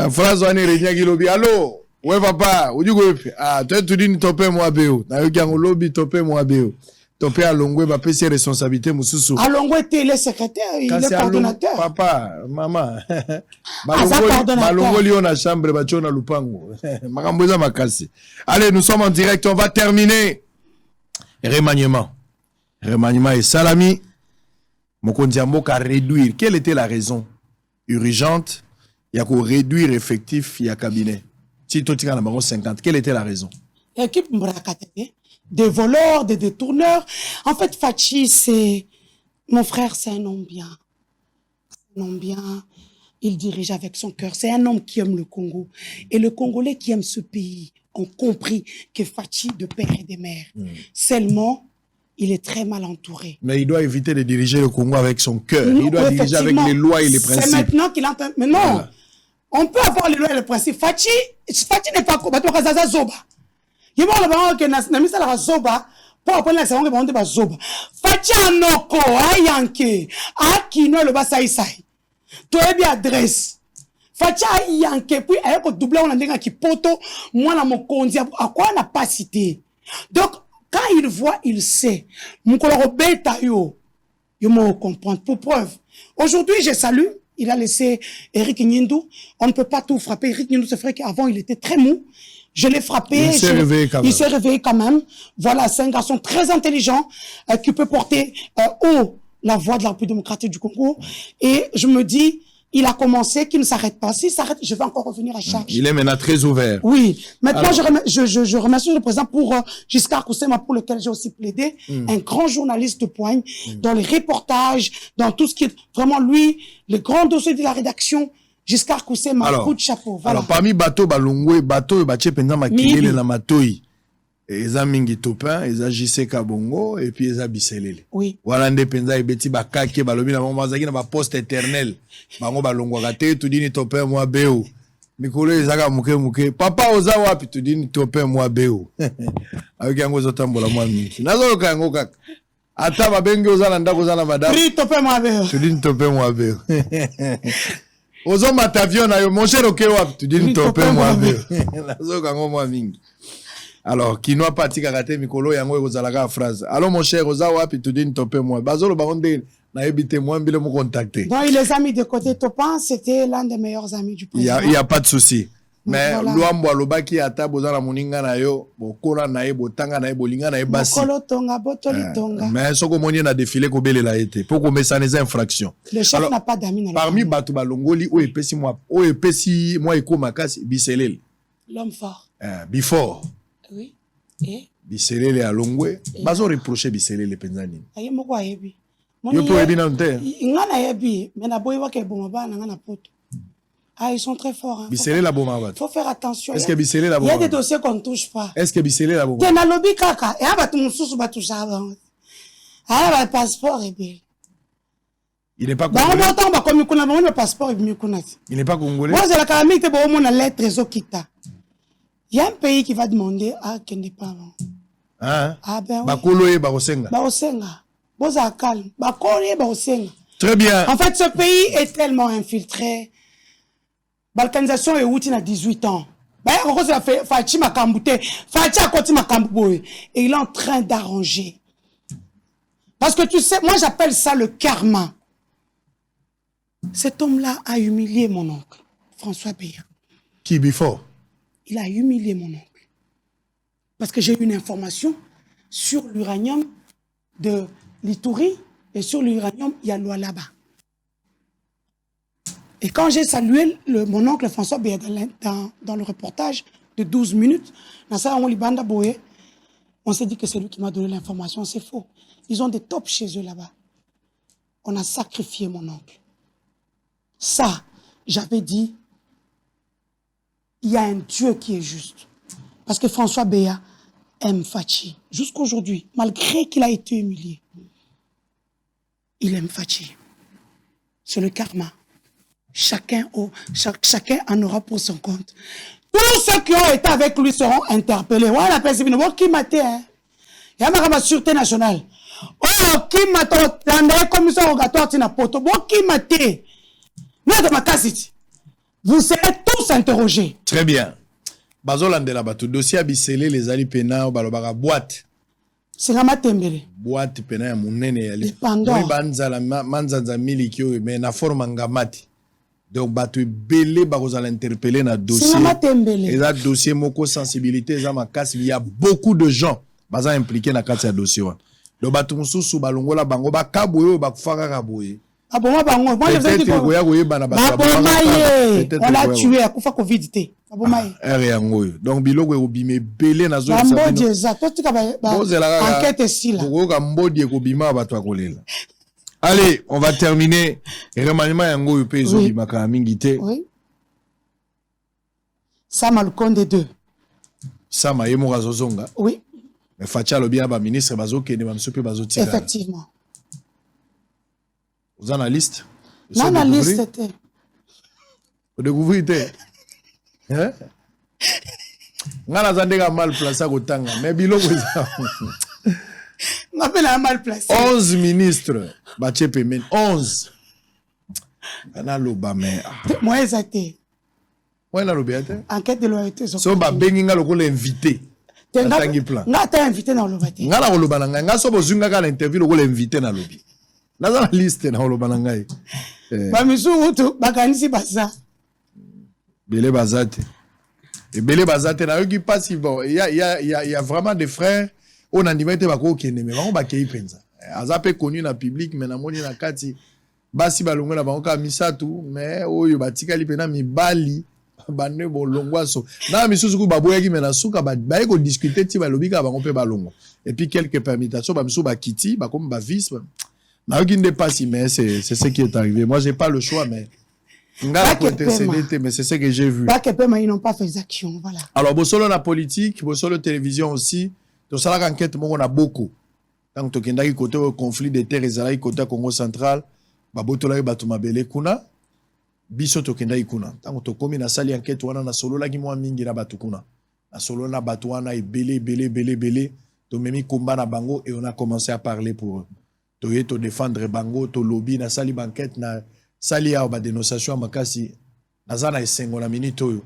François Nérénia Gilobi, allô. Ouais, papa, où du coup, ah, toi, tu dis, topé moi, béo. N'a eu qu'un lobby, topé moi, béo. Topé à Longwe, va payer ses responsabilités, moussou. À Longwe, t'es le secrétaire, il est coordonnateur. Papa, maman. Coordonnateur. Lion à chambre, bacho na lupango. Makamboza makasi. Allez, nous sommes en direct, on va terminer. Remaniement. Remaniement et salami. Mokonzi Mboka réduire. Quelle était la raison urgente? Il y a qu'au réduire effectif, il y a cabinet. Si tu as 50, quelle était la raison? L'équipe Mbrakate, des voleurs, des détourneurs. En fait, Fachi, c'est... Mon frère, c'est un homme bien. Un homme bien. Il dirige avec son cœur. C'est un homme qui aime le Congo. Et le Congolais qui aime ce pays ont compris que Fachi, de père et de mère, seulement, il est très mal entouré. Mais il doit éviter de diriger le Congo avec son cœur. Il doit diriger avec les lois et les principes. C'est maintenant qu'il entend... Mais non, voilà. On peut avoir les lois et les principes. Fachi n'est pas comme Zoba. Il va avoir que Namisa la Zoba pour apprendre la saison que va Zoba. Fachi anoko ayanke akino le basaisai. Toi bien adresse. Fachi ayanke puis avec le doublé on a dit qui poto moi la mon kondi à quoi on n'a pas cité. Donc quand il voit, il sait. Mon collègue bêta yo me comprendre. Pour preuve, aujourd'hui, je salue. Il a laissé Eric Nyindou. On ne peut pas tout frapper. Eric Nyindou, c'est vrai qu'avant, il était très mou. Je l'ai frappé. Il s'est réveillé quand même. Il s'est réveillé quand même. Voilà, c'est un garçon très intelligent qui peut porter haut la voix de la République démocratique du Congo. Et je me dis, il a commencé, qu'il ne s'arrête pas. S'il s'arrête, je vais encore revenir à charge. Il est maintenant très ouvert. Oui. Maintenant, je remercie le président pour Giscard Koussema, pour lequel j'ai aussi plaidé. Un grand journaliste de poigne, dans les reportages, dans tout ce qui est vraiment lui, le grand dossier de la rédaction. Giscard Koussema, coup de chapeau. Voilà. Alors, parmi bateau balongwe, bateau bache pendant makelele na matoi. Eza mingi topin, eza JC Kabongo, et puis eza biselele. Oui. Voilà nde penza ebeti bakake balobi na mama zaki na ba poste éternel. Bango balongwa kate tu dini topin moi beo. Mikolo ezaka muke. Papa oza wapi tu dini topin moi beo. Avec yango zotambola moi mingi. Nazo kango kaka. Ata babenge oza na ndako oza na madame. Pri topin moi beo. Tu dini topin moi beo. Ozo matavion na yo mon cher oke wapi tu dini topin moi beo. Nazo kango moi mingi. Alors, qui n'a pas dit karaté mikolo yango ekozalaka phrase. Alors mon cher, oza wapi tu dis topé moi. Bazolo baronde na ebité moi mbile mo contacter. Bon, les amis de côté Topin, c'était l'un des meilleurs amis du président. Il y a pas de souci. Mais voilà. Luambo alobaki ata bozala moninga na yo, bokola na ye botanga na ye bolinga na ye basi. Bokolo tonga botoli tonga. Mais soko moni na défilé ko belela été. Pour qu'on mette ça les infractions. Le chef n'a pas d'amis dans parmi batu balongoli o epesi moi eko makasi biselele. L'homme fort. Before. Oui. Et biselele à Longwe, bazo reprocher biselele penzani. Aye moko ayebi. Yo po ebi na nte. Ngana yebi, mais na boy wa ke bomaba na ngana poto. Ah, ils sont très forts. Biselele la bomaba. Faut faire attention. Est-ce que biselele la bomaba? Il y a des dossiers qu'on ne touche pas. Est-ce que biselele la bomaba? Tena lobby kaka, et aba tout mususu ba toucha ba. Ah, ba passeport ebi. Il n'est pas congolais. congolais. Ba on ba comme kuna ba le passeport ebi kuna. Il n'est pas congolais. Moi, c'est la calamité bo mon lettre ezokita. Il y a un pays qui va demander à Kende Pavon. Hein? Ah ben oui. Bakoloye Barosenga. Barosenga. Boza calme. Bakoloye Barosenga. Très bien. En fait, ce pays est tellement infiltré. Balkanisation est outil à 18 ans. Fachi Makambouté. Fachi Akoti Makamboué. Et il est en train d'arranger. Parce que tu sais, moi j'appelle ça le karma. Cet homme-là a humilié mon oncle, François Béa. Qui before? Il a humilié mon oncle. Parce que j'ai eu une information sur l'uranium de l'Ituri et sur l'uranium Yaloualaba. Et quand j'ai salué mon oncle François Béa dans le reportage de 12 minutes, on s'est dit que c'est lui qui m'a donné l'information. C'est faux. Ils ont des tops chez eux là-bas. On a sacrifié mon oncle. Ça, j'avais dit, il y a un Dieu qui est juste. Parce que François Béa aime Fachi. Jusqu'aujourd'hui, malgré qu'il a été humilié, il aime Fachi. C'est le karma. Chacun en aura pour son compte. Tous ceux qui ont été avec lui seront interpellés. Voilà, qui m'a été, hein. Il y a ma sûreté nationale. Oh, qui m'a été, la commission rogatoire, tina poto. Bon, qui m'a été. Vous serez tous interrogés. Très bien. bazolandela bato dossier abisele les ali pena balobaka boîte singa matembele boîte pena ya munene ya li Pandore. moi banzala manzanza miliki oyo mais na forme ngamati donc bato ebele bakozala interpeller na dossier singa matembele eza dossier moko sensibilité eza makasi il y a beaucoup de gens baza impliqués na kati ya dossier wana donc bato mosusu balongola bango bakaboye oyo bakufaka kaboye aboma bango moi je vous dis on l'a tué akufa covid te aboma ye ere yango oyo donc biloko ekobima ebele na zone mbodi eza totika enquête esila okoyoka mbodi ekobima bato akolela. Allez, on va terminer remaniement yango oyo mpe ezobimaka mingi te. Sama Lukonde 2 Sama ye moko azozonga. Oui. Mais Facha alobi ba ministre bazokende bamiso mpe bazotika. Effectivement. Vous avez la liste? Non, la liste c'était. Vous découvrez hein? Ngala zandeka mal placé à Kotanga, mais biloko ça. M'appelle mal placé. 11 ministres, Bachepe men 11. Ana loba mais. Moi exacté. Moi na lobiate. Enquête de loyauté. So ba bengi ngalo ko l'invité. Tangi plan. Ngata invité na lobate. Ngala ko loba nga ngaso bozunga ka l'interview ko l'invité na lobi. Na la liste na loba ngai. Ba misu utu bakanisi baza. Belé bazate. Et belé bazate na yoki passe bon, il y a vraiment des frères on a ndimete bako kende mais bango bakei penza. Azape connu na public mais na moni na kati basi balongola bango ka misatu mais oyo batikali pena mibali bande bolongwa so. Na misusu ku baboyaki mais na suka ba ko discuter ti balobi ka bango pe balongo. Et puis quelques permutations ba misu ba kiti ba comme ba vice. Na yoki nde passe mais c'est ce qui est arrivé. Moi j'ai pas le choix mais mais c'est ce que j'ai vu. Pas que ils n'ont pas fait des actions, voilà. Alors, Bosolo la politique, Bosolo télévision aussi. Donc ça la enquête, on a beaucoup. Tant que tu côté au conflit des terres, ils côté Congo central, Babotola Batuma Bele Kuna, Biso Tokenda Kuna. Tant que tu commis na sali enquête, on a na solo la qui moi mingi na Batukuna. Na solo na Batuana et belé. Donc même combat na Bango et on a commencé à parler pour eux. Tu défendre Bango, tu lobby na sali banquette na sali ya ba dénonciation makasi nazana esengo na minute oyo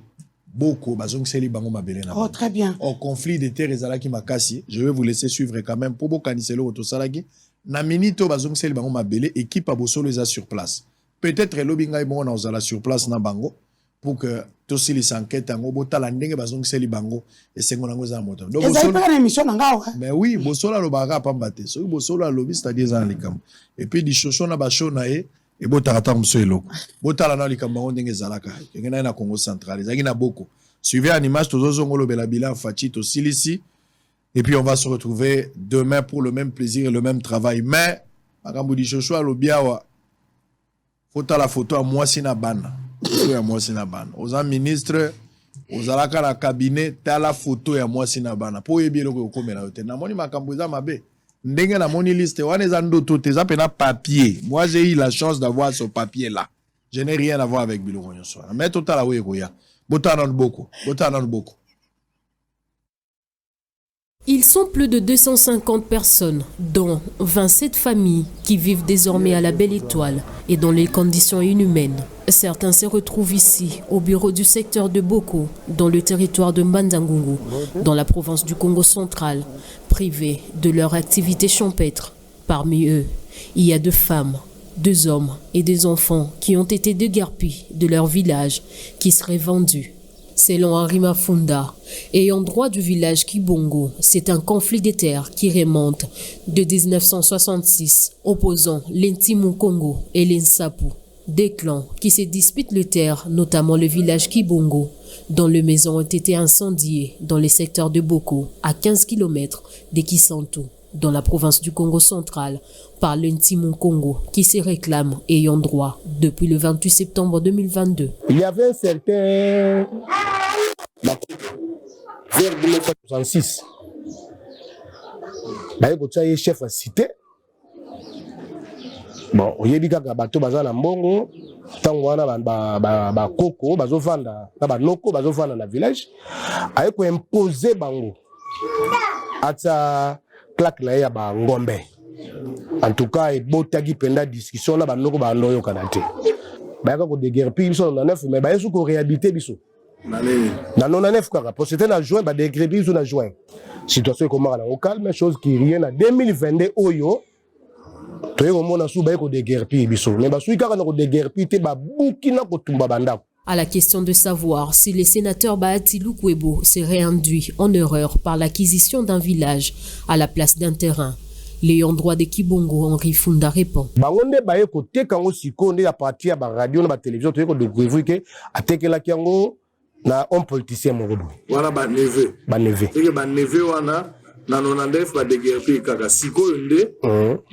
beaucoup bazong seli bango mabele na. Oh très bien. Au conflit des terres ezalaki makasi, je vais vous laisser suivre quand même pour bokaniselo to salaki na minute bazong seli bango mabele équipe a Bosolo eza sur place. Peut-être lobby ngai bongo na ozala sur place na bango pour que to sili s'enquête ngo botala ndenge bazong seli bango esengo nango za moto. Donc Bosolo na émission na ngao. Mais oui, Bosolo lo baka pambate. So Bosolo lobby c'est-à-dire za likam. Et puis di chocho na ba show na e et botarata mso eloko botala na likambo ndenge zalaka ngena na Congo central ezaki na boko suivez en image tozozongo lobela bilan fachi to silisi et puis on va se retrouver demain pour le même plaisir et le même travail mais makambo di chocho lobiawa fota la photo à moi sina bana photo ya moi sina bana aux ministres aux alaka na cabinet ta la photo ya moi sina bana po yebi eloko komela yote na moni makambo za mabe. Ndenge na moni liste wane za ndoto te za pena papier. Moi j'ai eu la chance d'avoir ce papier là. Je n'ai rien à voir avec Biloko Nyonso. Mais total a wekoya. Botanan beaucoup. Ils sont plus de 250 personnes, dont 27 familles qui vivent désormais à la Belle Étoile et dans les conditions inhumaines. Certains se retrouvent ici, au bureau du secteur de Boko, dans le territoire de Mbandangungu, dans la province du Congo central, privés de leur activité champêtre. Parmi eux, il y a 2 femmes, 2 hommes et des enfants qui ont été déguerpis de leur village, qui seraient vendus. Selon Henri Mafunda, ayant droit du village Kibongo, c'est un conflit des terres qui remonte de 1966, opposant l'Intimu Congo et l'Insapu, des clans qui se disputent les terres, notamment le village Kibongo, dont les maisons ont été incendiées dans les secteurs de Boko, à 15 km de Kisantu, dans la province du Congo central, par l'Intimu Congo, qui se réclame ayant droit depuis le 28 septembre 2022. Il y avait un certain... vers 1966, il y a chef à cité. Bon, il y a des bateaux bazana mbongo, tango wana ba koko bazovanda na ba noko bazovanda na village, aye ko imposer bango. Ata claque na ya ba ngombe. En tout cas, il botagi penda discussion na ba noko ba ndoyo kanate. Ba ka ko déguerpir biso na neuf mais ba yesu ko réhabiliter biso. Na 99 kaka. Pour c'était na juin, bah déguerpi ou na juin. Situation comment au calme, chose qui rien na 2022 oyo. Toi au monde sous ba ko déguerpi biso. Mais ba sui kaka na ko déguerpi te ba bukina ko tumba bandako. À la question de savoir si les sénateurs Bahati Lukwebo seraient induits en erreur par l'acquisition d'un village à la place d'un terrain, l'ayant droit de Kibongo Henri Funda répond. Bangonde baye ko tekango sikonde à partir ba radio na ba télévision to ko découvrir que atekela kiango na homme politicien morudu. Wana ba neve. Ba neve. Teke ba neve wana na 99 ba déguerpi kaka sikoyo nde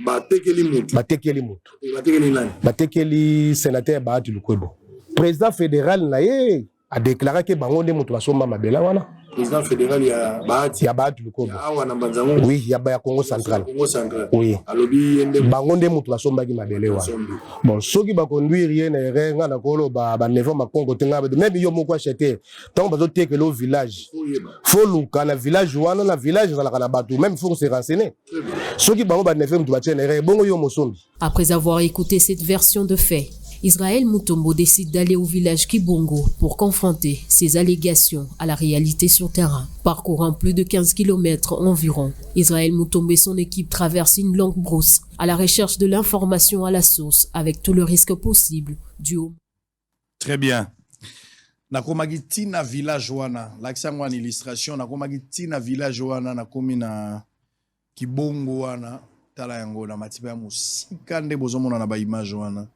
ba tekeli mutu. Ba tekeli mutu. Ba tekeli nani? Ba tekeli sénateur Bahati Lukwebo. Président fédéral naye a déclaré que bangonde mutu basomba mabela wana. Président fédéral ya Bahati Lukwebo. Awa na Banzango. Oui, ya ba Congo central. Congo central. Oui. Alobi yende bangonde mutu basomba ki mabele wana. Bon, soki ba conduire rien erreur nga na kolo ba nevo makongo tenga même yo moko acheter. Tant bazo tekelo au village. Faut luka na village wana na village za la batu même faut se renseigner. Soki bango ba nevo mutu ba tiene erreur bongo yo mosombi. Après avoir écouté cette version de fait, Israël Mutombo décide d'aller au village Kibongo pour confronter ses allégations à la réalité sur terrain. Parcourant plus de 15 km environ, Israël Mutombo et son équipe traversent une longue brousse à la recherche de l'information à la source avec tout le risque possible du haut. Très bien. Nakomagi tina village wana, l'accent wana illustration, nakomagi tina village wana nakomi na Kibongo wana, tala yango na matiba musika nde bozomona na ba image wana.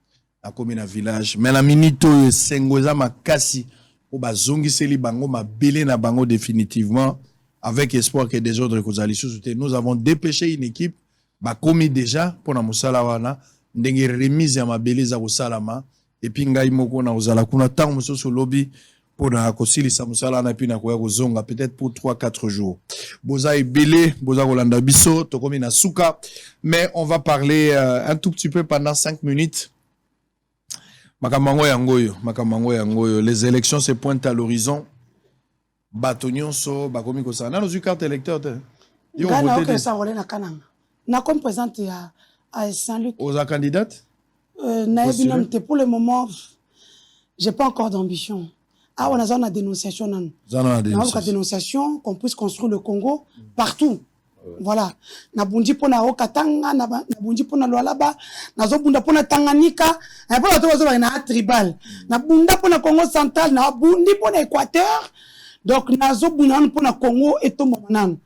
Na komi na village mais la minute sengoza makasi o bazongiseli bango mabele na bango définitivement avec espoir que des autres kozali sous-souté. Nous avons dépêché une équipe ba komi déjà pour na musala wana ndenge remise ya mabele za kosalama et puis ngai moko na ozala kuna tango mosusu lobby pour na kosilisa musala na puis na koya kozonga peut-être pour 3-4 jours. Boza ebele boza kolanda biso to komi na suka mais on va parler un tout petit peu pendant 5 minutes. Makamango yangoyo, les élections se pointent à l'horizon. Batonyon so, bakomi kosa. Nan ozu carte électeur te. Yo voté de ça na kananga. Na comme présente à Saint-Luc. Aux candidates? Pour le moment, j'ai pas encore d'ambition. Ah, on a une dénonciation. On a une dénonciation qu'on puisse construire le Congo partout. Voilà. Na bundi pona Okatanga, na bundi pona Lualaba, na zo bunda pona Tanganyika, na pona tozo na tribal. Na bunda pona Congo central, na bundi pona Équateur. Donc na zo bunda pona Congo et to monan.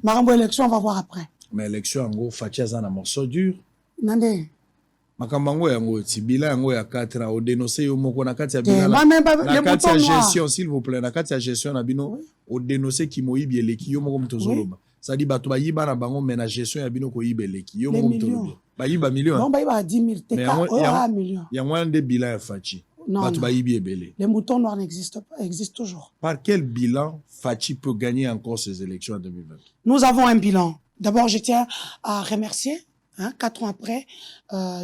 Marambo élection on va voir après. Mais élection en gros fatia za na morceau dur. Nande. Makambango yango tibila yango ya 4 ans au dénoncer yo moko na kati ya bila. Na kati ya gestion s'il vous plaît, na kati ya gestion na bino au dénoncer ki moyibi eleki yo moko mtozoloba. Ça dit bato bayiba na bango mais na gestion ya bino ko yibeleki yo mo mtolobi bayiba million non bayiba 10 000 te ka million ya mwana de bilan ya Fachi bato bayibi ebele les moutons noirs n'existent pas, existent toujours. Par quel bilan Fachi peut gagner encore ces élections en 2020? Nous avons un bilan. D'abord je tiens à remercier 4 ans après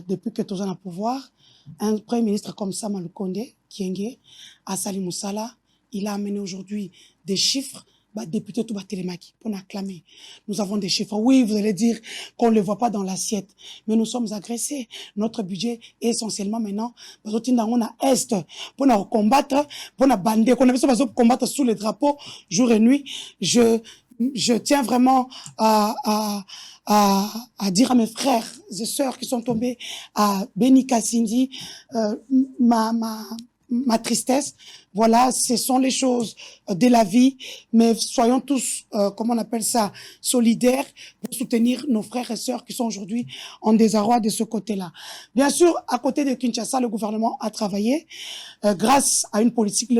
depuis que Tozana a pouvoir un premier ministre comme Sama Lukonde Kienge à Sali Moussala, il a amené aujourd'hui des chiffres. Député Touba Télémaki pour acclamer. Nous avons des chiffres. Oui, vous allez dire qu'on ne le voit pas dans l'assiette, mais nous sommes agressés. Notre budget est essentiellement maintenant on a est pour nous combattre, pour nous bander, qu'on a combattre sous les drapeaux jour et nuit. Je tiens vraiment à dire à mes frères et sœurs qui sont tombés à Beni Kassindi ma tristesse. Voilà, ce sont les choses de la vie, mais soyons tous, comment on appelle ça, solidaires pour soutenir nos frères et sœurs qui sont aujourd'hui en désarroi de ce côté-là. Bien sûr, à côté de Kinshasa, le gouvernement a travaillé grâce à une politique. Il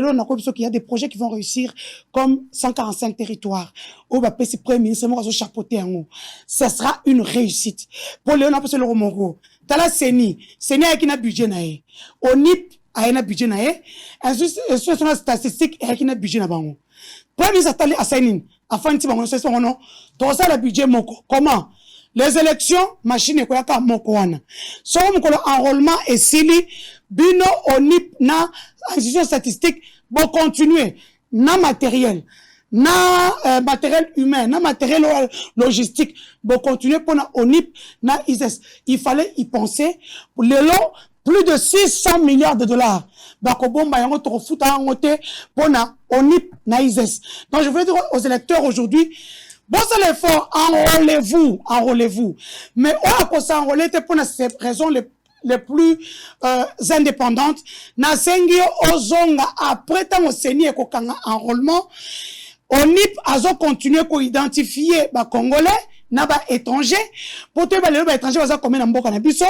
y a des projets qui vont réussir comme 145 territoires. Ça sera une réussite. Pour Léon, on peut se le remonter. Tala Seni a un budget naé. ONIP a un budget naé. Institution statistique a un budget nabango. Premier ministre Tali Assainin afin de bango c'est son nom. Tout ça le budget moko. Comment? Les élections machine ko yaka moko wana. So mo ko enrôlement et sili bino ONIP na institution statistique bon continuer na matériel. Na matériel humain, na matériel logistique, bon continuer pour na ONIP, na ISS. Il fallait y penser. Le long, plus de 600 milliards de dollars. Bakobomba yango to futa ngote pona onip na ISES. Donc je voulais dire aux électeurs aujourd'hui, bon c'est l'effort, enrôlez-vous. Mais on a qu'on s'enrôler pour ces raisons les plus indépendantes. Na sengi ozonga après tant au seni ko kanga enrôlement, onip azo continuer ko identifier ba congolais na ba étranger pour te ba étranger baza combien na mboka na biso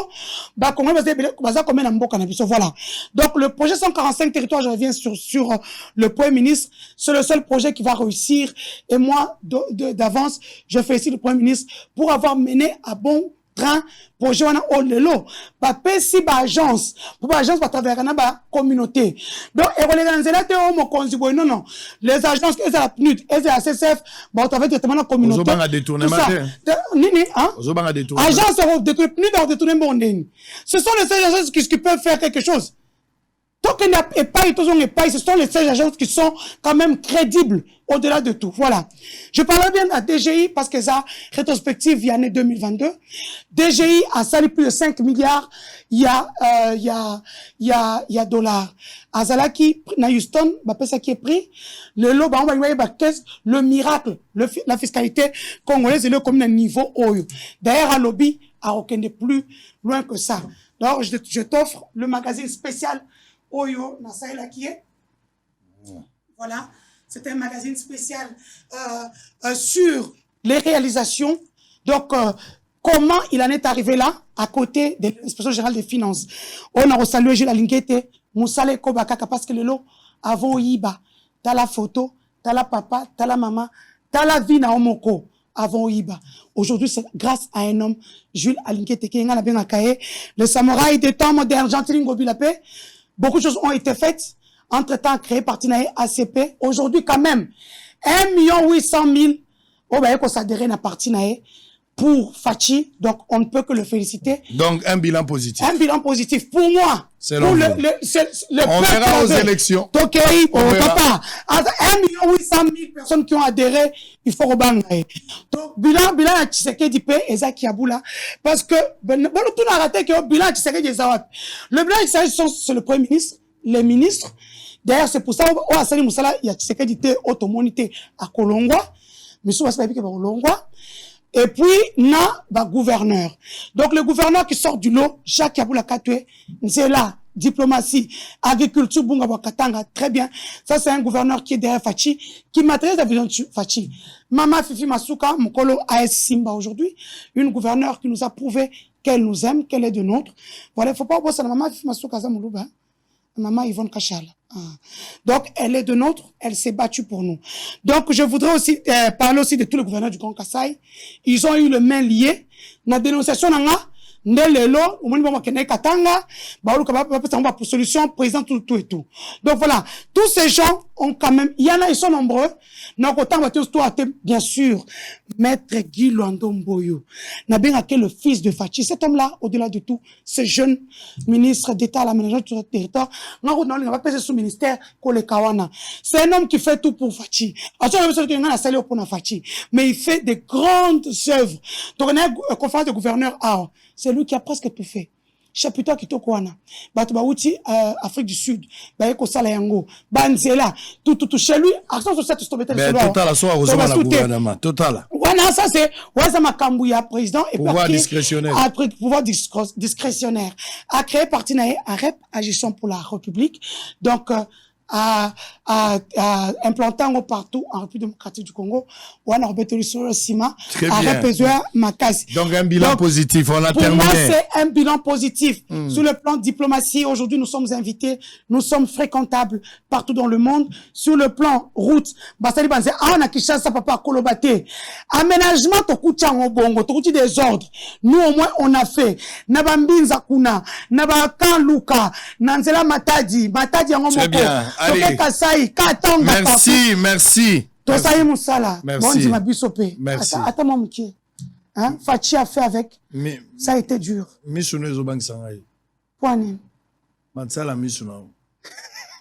ba congolais baza combien na mboka na biso. Voilà, donc le projet 145 territoires, je reviens sur le Premier ministre, c'est le seul projet qui va réussir et moi d'avance je félicite le Premier ministre pour avoir mené à bon train projet wana olelo ba pesi ba agence pour ba agence ba travers na ba communauté. Donc et relega nzela te o mokonzi boy non les agences elles la PNUD elles la CCF ba travers directement na communauté ozobanga détournement nini hein ozobanga détournement agence de PNUD dans détourner bonding, ce sont les seules agences qui peuvent faire quelque chose. Tant qu'il n'y a pas, ce sont les seules agences qui sont quand même crédibles au-delà de tout. Voilà. Je parlerai bien de la DGI parce que ça, rétrospective, il y a l'année 2022. DGI a sali plus de 5 milliards. Il y a dollars. Azalaki, na Houston, ça qui est pris. Le lot, le miracle, la fiscalité congolaise est le comme un niveau haut. D'ailleurs, à lobby, à aucun des plus loin que ça. Donc, je t'offre le magazine spécial Oyo Nasaïla qui est. Voilà, c'est un magazine spécial sur les réalisations. Donc, comment il en est arrivé là, à côté de l'inspection générale des finances. On a salué Gilles Alingete, Moussale Kobakaka, parce que le lot, avant Iba, t'as la photo, t'as la papa, t'as la maman, t'as la vie na Omoko, avant Iba. Aujourd'hui, c'est grâce à un homme, Jules Alingete, qui est le samouraï des temps modernes, Gentilin Gobilapé. Beaucoup de choses ont été faites. Entre-temps, créé partenariat ACP. Aujourd'hui, quand même, 1 800 000, on va s'adhérer à la partenariat pour Fachi. Donc, on ne peut que le féliciter. Donc, un bilan positif. Un bilan positif. Pour moi. C'est pour on verra aux élections. Tokei, papa. 1 800 000 personnes qui ont adhéré, il faut rebangayer. Donc, bilan à Tshisekedi P, Ezaki Aboula. Parce que, bon, tout n'a raté que bilan à Tshisekedi Zawat. Le bilan à Tshisekedi, c'est le Premier ministre, les ministres. D'ailleurs, c'est pour ça, au Asali Moussala, il y a Tshisekedi T, automonité à Kolongwa. Mais souvent, c'est pas que Kolongwa. Et puis, gouverneur. Donc, le gouverneur qui sort du lot, Jacques Yaboula Katwe, c'est là, diplomatie, agriculture, Bunga Wakatanga, très bien. Ça, c'est un gouverneur qui est derrière Fachi, qui matérialise la vision de Fachi. Mama Fifi Masuka, Mokolo AS Simba aujourd'hui, une gouverneure qui nous a prouvé qu'elle nous aime, qu'elle est de nôtre. Voilà, il faut pas bosser la Mama Fifi Masuka Zamoulouba. Maman Yvonne Kachal. Donc, elle est de nôtre, elle s'est battue pour nous. Donc, je voudrais aussi parler aussi de tous les gouverneurs du Grand Kasaï. Ils ont eu les mains liées. La dénonciation, Nelelo, Katanga, pour solution, président, tout et tout. Donc voilà, tous ces gens ont quand même, il y en a, ils sont nombreux. Bien sûr, Maître Guy Luandomboyo, le fils de Fachi, cet homme-là, au-delà de tout, ce jeune ministre d'État à l'aménagement du territoire, sous ministère, c'est un homme qui fait tout pour Fachi. Mais il fait des grandes œuvres. Donc, on a une conférence de gouverneurs, c'est lui qui a presque tout fait. Chapitre Kitokwana, Batouti, Afrique du Sud, Baeko Salayango, Banzela, tout, chez lui, action sur cette stopette. Total, la soirée, aux hommes, gouvernement, total. Voilà, ça c'est, Ouazama Kambouya, président, et pouvoir discrétionnaire. Pouvoir discrétionnaire. A créé partenariat AREP, agissant pour la République. Donc, implantant partout en République démocratique du Congo, ou en Orbetoli sur le Sima, à Repézouer Makasi. Donc un bilan positif, on a terminé. Pour moi, c'est un bilan positif. Sur le plan diplomatie, aujourd'hui, nous sommes invités, nous sommes fréquentables partout dans le monde. Sur le plan route, Basali Banze, on a Kishasa, papa, Kolobate. Aménagement, Tokuchango Bongo, Tokuti des ordres. Nous, au moins, on a fait. Nabambinza Kuna, Nabakan Luka, Nanzela Matadi, Très bien. Allez. Merci. Merci. Merci. Attends, mon petit. Hein? Fachi a fait avec. Mais, ça a été dur. Missionaire Zobank Sangai. Point. Mansala missionaire.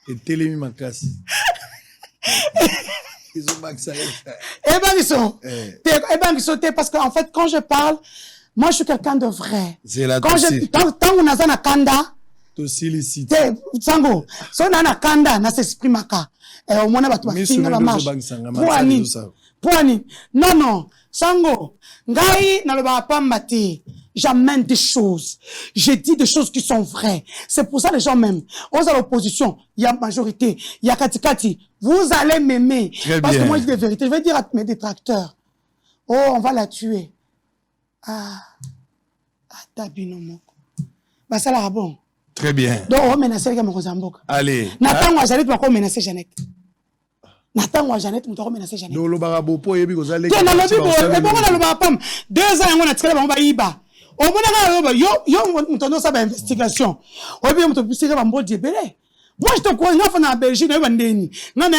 Et télémi ma casse. Ils ont bank Sangai. Eh ben, ils sont. Parce qu'en fait, quand je parle, moi, je suis quelqu'un de vrai. C'est la quand on a Kanda, Tosilicite. Sango, so na kanda na s'exprimaka. Au moins ba to finga ba marche. Poani. Non. Sango, ngai na le ba pamba te. J'amène des choses. Je dis des choses qui sont vraies. C'est pour ça les gens m'aiment. On est à l'opposition. Il y a majorité. Il y a Katikati. Vous allez m'aimer. Parce que moi, je dis des vérités. Je vais dire à mes détracteurs. Oh, on va la tuer. Tabino moko. Bah, ça là, bon. Très bien. Donc, on menace les gars, mon allez. Nathan ou Jeannette, on menacer Jeannette. Nathan ou Jeannette, on menacer Jeannette. Donc, le barabopo, il y a des gens qui ont dit 2 ans, on a tiré le bamba. Au moins, yo, ça investigation. Moi, je te crois, en Belgique, non,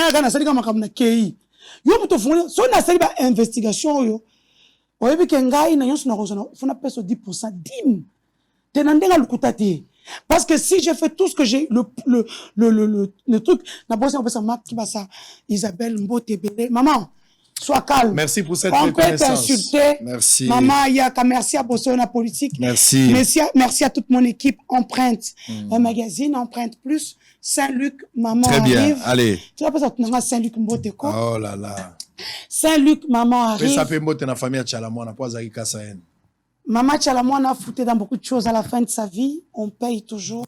investigation, yo. Parce que si j'ai fait tout ce que j'ai, le truc, Isabelle Mbotebele, maman, sois calme. Merci pour cette reconnaissance. Merci. Maman, Yaka, merci à bosser la politique. Merci. Merci à toute mon équipe. Empreinte. Un magazine, Empreinte Plus. Saint-Luc, maman. Très bien. Arrive. Allez. Tu vas pas sortir Saint-Luc Mbote quoi? Oh là là. Saint-Luc, maman arrive. Mais ça fait Mbote dans la famille Tchalamou, on n'a pas Zaki Kassaen. Maman Tchalamou, on a foutu dans beaucoup de choses à la fin de sa vie. On paye toujours.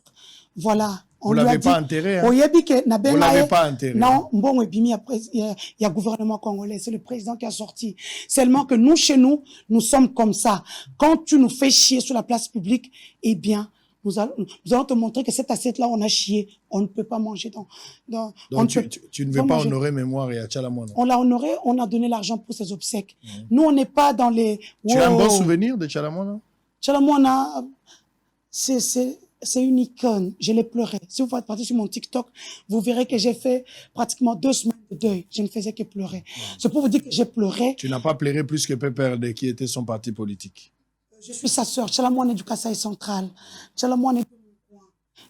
Voilà. Vous l'avez pas enterré, hein? Vous l'avez pas enterré. Non, bon, il y a gouvernement congolais, c'est le président qui a sorti. Seulement que nous, chez nous, nous sommes comme ça. Quand tu nous fais chier sur la place publique, eh bien, nous allons te montrer que cette assiette-là, on a chié. On ne peut pas manger dans donc tu ne veux pas honorer mémoire et à Tchalamouana? On l'a honoré, on a donné l'argent pour ses obsèques. Nous, on n'est pas dans les... Tu as un bon souvenir de Tchalamouana? Tchalamouana, c'est une icône. Je l'ai pleuré. Si vous faites partie sur mon TikTok, vous verrez que j'ai fait pratiquement 2 semaines de deuil. Je ne faisais que pleurer. C'est pour vous dire que j'ai pleuré. Tu n'as pas pleuré plus que PPRD, qui était son parti politique. Je suis sa sœur. Tchalamouana est du Kasaï central. Tchalamouana est...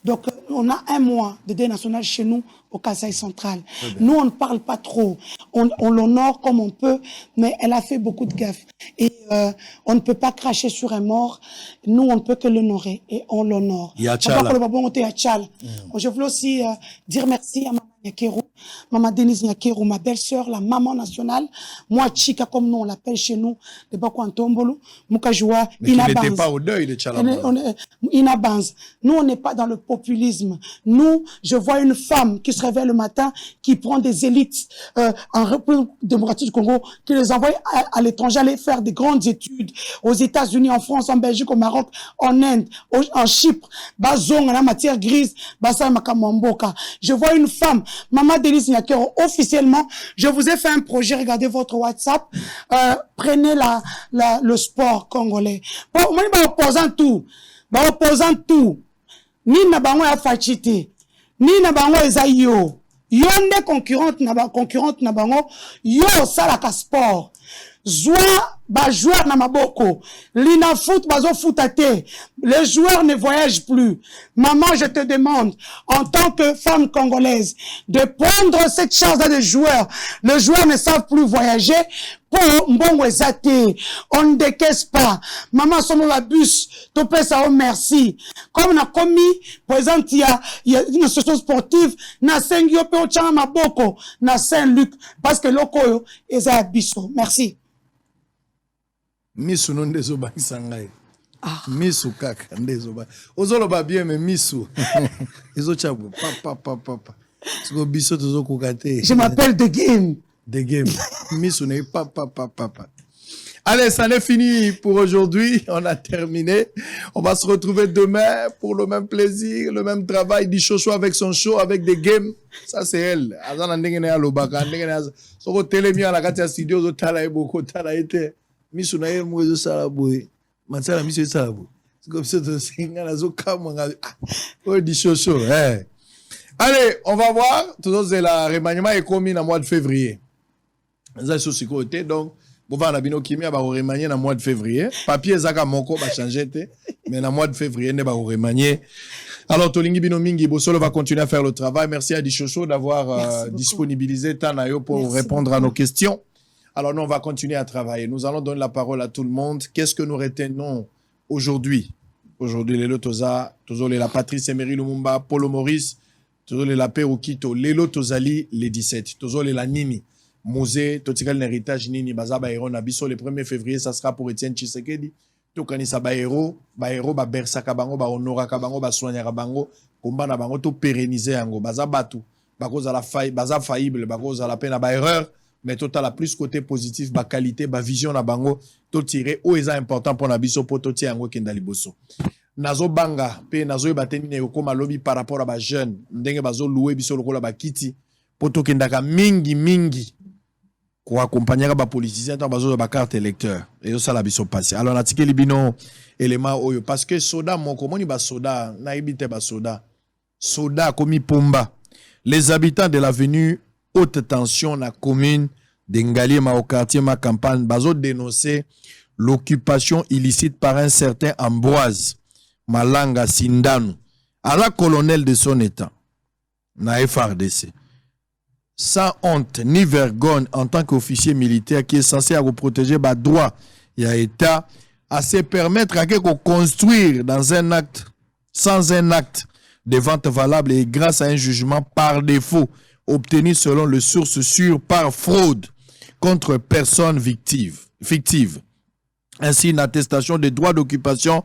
Donc, on a 1 mois de deuil national chez nous au Kasaï central. Nous, on ne parle pas trop. On l'honore comme on peut, mais elle a fait beaucoup de gaffes. Et on ne peut pas cracher sur un mort. Nous, on ne peut que l'honorer et on l'honore. Je voulais aussi dire merci à Maman Nyakeru, Maman Denise Nyakeru, ma belle-sœur, la maman nationale. Moi, Chika, comme nous, on l'appelle chez nous, de Bakwantambolo, Mukajua, Inabanz. Mais tu n'étais pas au deuil de Tchalamouana. Inabanz. Nous, on n'est pas dans le populisme. Nous, je vois une femme qui se réveille le matin, qui prend des élites en République démocratique du Congo, qui les envoie à l'étranger, aller faire des grandes études aux États-Unis, en France, en Belgique, au Maroc, en Inde, en Chypre, Bazong, en la matière grise, Basal Makamamboka. Je vois une femme, Maman Denise Nyakeru, officiellement, je vous ai fait un projet, regardez votre WhatsApp, prenez le sport congolais. Bon, moi, opposant tout, ni na bango ya fachite, ni na bango eza yo nde concurrente na bango, yo salaka sport, zwa ba joueur na maboko, lina foot bazo footate, les joueurs ne voyagent plus. Maman, je te demande, en tant que femme congolaise, de prendre cette chance-là des joueurs. Les joueurs ne savent plus voyager. Pour mbongo ezate, on ne décaisse pas. Maman, somme la bus, topé ça, oh merci. Comme on a commis, par exemple, il y a une association sportive, na Sengio pe ochanga maboko, na Saint-Luc, parce que lokoyo, eza abiso. Merci. Misu non ndezo bangisangai. Misu kaka ndezo ba. Ozolo ba bien mais misu. Ezo chabo papa. Siko biso tozo kokate. Je m'appelle The Game. The Game. Misu n'est papa. Allez, ça n'est fini pour aujourd'hui. On a terminé. On va se retrouver demain pour le même plaisir, le même travail. Di Chocho avec son show, avec The Game. Ça, c'est elle. Azana ndengene ya lobaka, ndengene ya soko telemi ala kati ya studio zo tala eboko tala ete. Misu na ye mwezo sala boy. Matsala misu sala boy. C'est comme ça to singa na zo kamanga. Oh Di Chocho, eh. Allez, on va voir. Tout ça, la remaniement est commis en mois de février. Ça, c'est aussi côté. Donc, on va à Bino Kimia, on va remanier en mois de février. Papier, Zaka Moko va changer, mais en mois de février, on va remanier. Alors, Tolingi Bino Mingi, Bossolo va continuer à faire le travail. Merci à Dichocho d'avoir disponibilisé Tanayo pour répondre à nos questions. Alors, nous, on va continuer à travailler. Nous allons donner la parole à tout le monde. Qu'est-ce que nous retenons aujourd'hui? aujourd'hui lelo toza la Patrice Emery Lumumba, Polo Maurice, la Père Okito, lelo tozali le 17, la Nini, Mosé, totikal l'héritage Nini, bazaba héros nabiso, le 1er février, ça sera pour Etienne Tshisekedi, tokanisa ba héros, ba bersa kabango, ba honora kabango, ba soigner kabango, komba na bango, to pérenniser yango, bazabatu, bakoza la faille, baza faillible, bakoza la peine, ba erreur, mais total la plus côté positif, ba qualité, ba vision na bango, to tirer, o eza important pour nabiso, pour to tirer yango kenda liboso. Nazo banga pe nazo ebateni ne okoma lobby par rapport à ba jeune ndenge bazo louer biso lokola ba kiti poto kendaka mingi ko accompagner ba politicien tant bazo ba carte électeur et ça la biso passé alors natike libino élément oyo parce que soda moko moni ba soda na ibite ba soda komi pomba les habitants de l'avenue haute tension na commune de Ngaliema au quartier ma campagne bazo dénoncer l'occupation illicite par un certain Ambroise Malanga Sindanu, à la colonel de son état, na FRDC. Sans honte ni vergogne en tant qu'officier militaire qui est censé protéger les droits et l'État, à se permettre à construire dans un acte, sans un acte de vente valable et grâce à un jugement par défaut obtenu selon les sources sûres par fraude contre personnes fictives. Ainsi, une attestation de droit d'occupation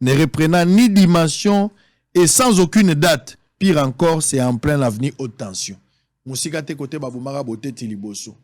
ne reprenant ni dimension et sans aucune date. Pire encore, c'est en plein avenir haute tension. Musika te kote babumaka bote tiliboso.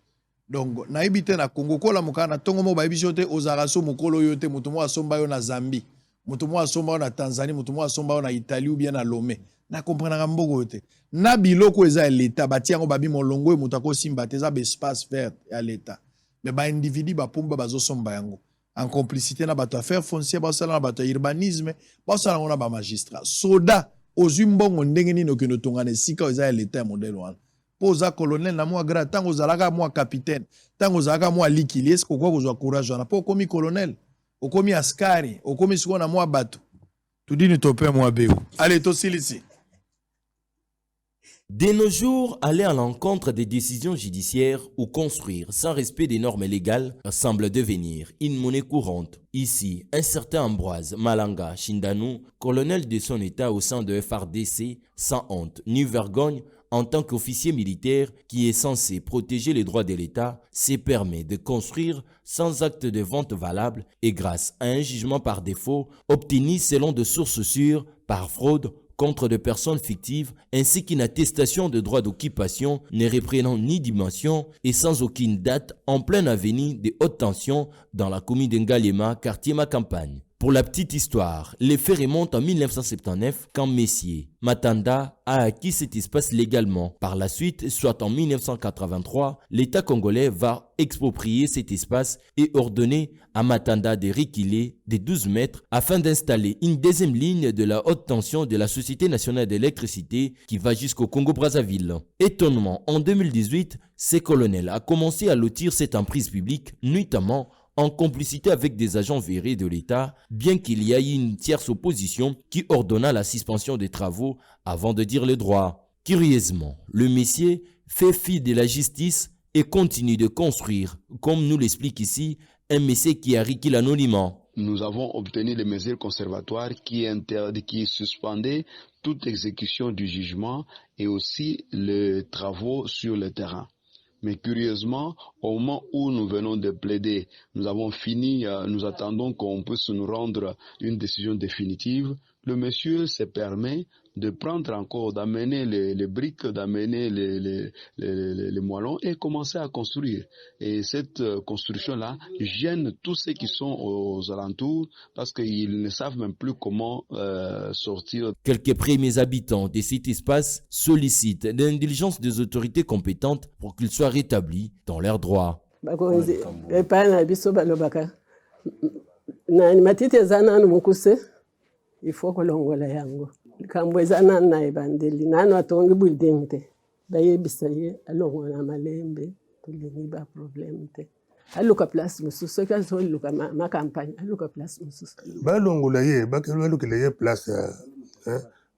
Donc, na ibite na Congo kola mukana tongo mo babisote ozaraso mukolo yote mutumo asomba yo na Zambie, mutumo asomba yo na Tanzanie, mutumo asomba yo na Italie ou bien na Lomé. Na comprendre mboko yote. Na biloko eza l'état batiango babi molongo e mutako simba teza be espace vert ya l'état. Mais ba individu ba pumba bazo somba yango. En complicité na bato affaire foncière basala na bato urbanisme basala ngona ba magistrat soda ozumbongo ndenge nini okino tongana sika oza l'état modèle wana poza colonel na moi grand tango zalaka moi capitaine tango zalaka moi likili est-ce ko kozwa courage wana po komi colonel okomi askari okomi siko na moi bato tudini topé moi beu allez to silisi. De nos jours, aller à l'encontre des décisions judiciaires ou construire sans respect des normes légales semble devenir une monnaie courante. Ici, un certain Ambroise Malanga Sindanu, colonel de son état au sein de FRDC, sans honte ni vergogne, en tant qu'officier militaire qui est censé protéger les droits de l'État, se permet de construire sans acte de vente valable et grâce à un jugement par défaut obtenu selon de sources sûres par fraude contre des personnes fictives ainsi qu'une attestation de droit d'occupation ne reprenant ni dimension et sans aucune date en plein avenir de haute tension dans la commune de Ngaliema, quartier ma campagne. Pour la petite histoire, les faits remontent en 1979 quand Messier Matanda a acquis cet espace légalement. Par la suite, soit en 1983, l'État congolais va exproprier cet espace et ordonner à Matanda de reculer de 12 mètres afin d'installer une deuxième ligne de la haute tension de la Société nationale d'électricité qui va jusqu'au Congo-Brazzaville. Étonnement, en 2018, ce colonel a commencé à lotir cette emprise publique, notamment en complicité avec des agents vérés de l'État, bien qu'il y ait une tierce opposition qui ordonna la suspension des travaux avant de dire le droit. Curieusement, le messier fait fi de la justice et continue de construire, comme nous l'explique ici, un messier qui a requis l'anonymat. Nous avons obtenu des mesures conservatoires qui suspendaient toute exécution du jugement et aussi les travaux sur le terrain. Mais curieusement, au moment où nous venons de plaider, nous avons fini, nous attendons qu'on puisse nous rendre une décision définitive. Le monsieur se permet de prendre encore, d'amener les briques, d'amener les moellons et commencer à construire. Et cette construction-là gêne tous ceux qui sont aux alentours parce qu'ils ne savent même plus comment sortir. Quelques premiers habitants de cet espace sollicitent l'indulgence des autorités compétentes pour qu'ils soient rétablis dans leurs droits. Il faut que l'on voit yango. Kambweza na ibandeli nano atongi building te. Baye bisaye alongo na malembe tulini ba problem te. Aluka place mususu ka so luka ma campagne aluka place mususu. Ba longo la ye ba kelo luka la ye place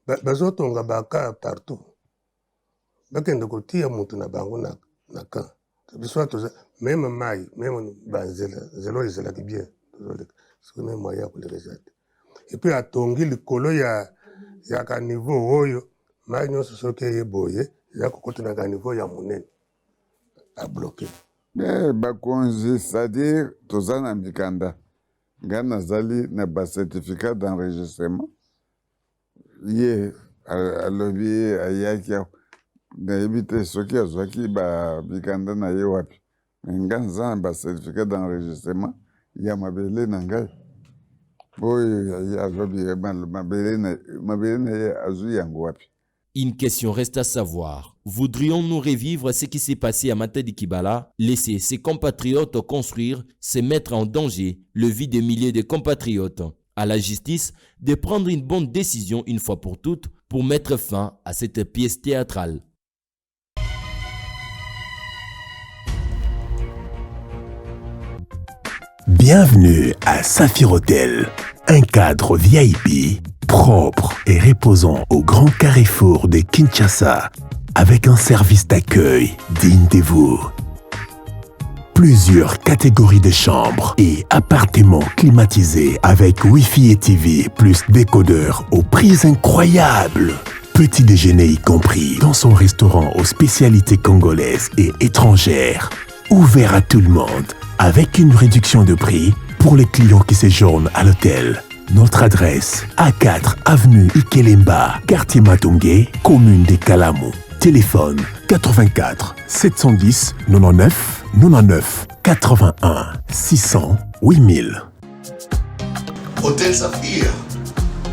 ba zotonga ba ka partout. Ba kende ko tia mutu na bango na ka. Biso to même mai même banzela zelo izela ki bien. C'est même moyen pour les résultats. epuis atongi likolo ya ka niveau oyo mai nyonso soki eyeboye eza kokota na ka niveau ya monene abloke. Bakonzi, c'est-à-dire toza na mikanda nga nazali na bacertificat d'enregistrement ye alobi ayaki nayebi te soki azwaki bamikanda na ye wapi nga naza na bacertificat d'enregistrement ya mabele na ngai oyo alobi mabele na ye azwi yango wapi. Une question reste à savoir. Voudrions-nous revivre ce qui s'est passé à Matadi Kibala, laisser ses compatriotes construire, se mettre en danger le vie de milliers de compatriotes? À la justice de prendre une bonne décision une fois pour toutes pour mettre fin à cette pièce théâtrale. Bienvenue à Saphir Hotel, un cadre VIP propre et reposant au grand carrefour de Kinshasa, avec un service d'accueil digne de vous. Plusieurs catégories de chambres et appartements climatisés avec Wi-Fi et TV plus décodeur aux prix incroyables. Petit déjeuner y compris dans son restaurant aux spécialités congolaises et étrangères. Ouvert à tout le monde avec une réduction de prix pour les clients qui séjournent à l'hôtel. Notre adresse, A4 avenue Ikelemba, quartier Matongé, commune de Kalamu. Téléphone 84 710 99 99 81 600 8000. Hôtel Saphir,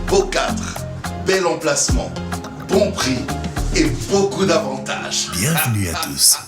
beau cadre, bel emplacement, bon prix et beaucoup d'avantages. Bienvenue à tous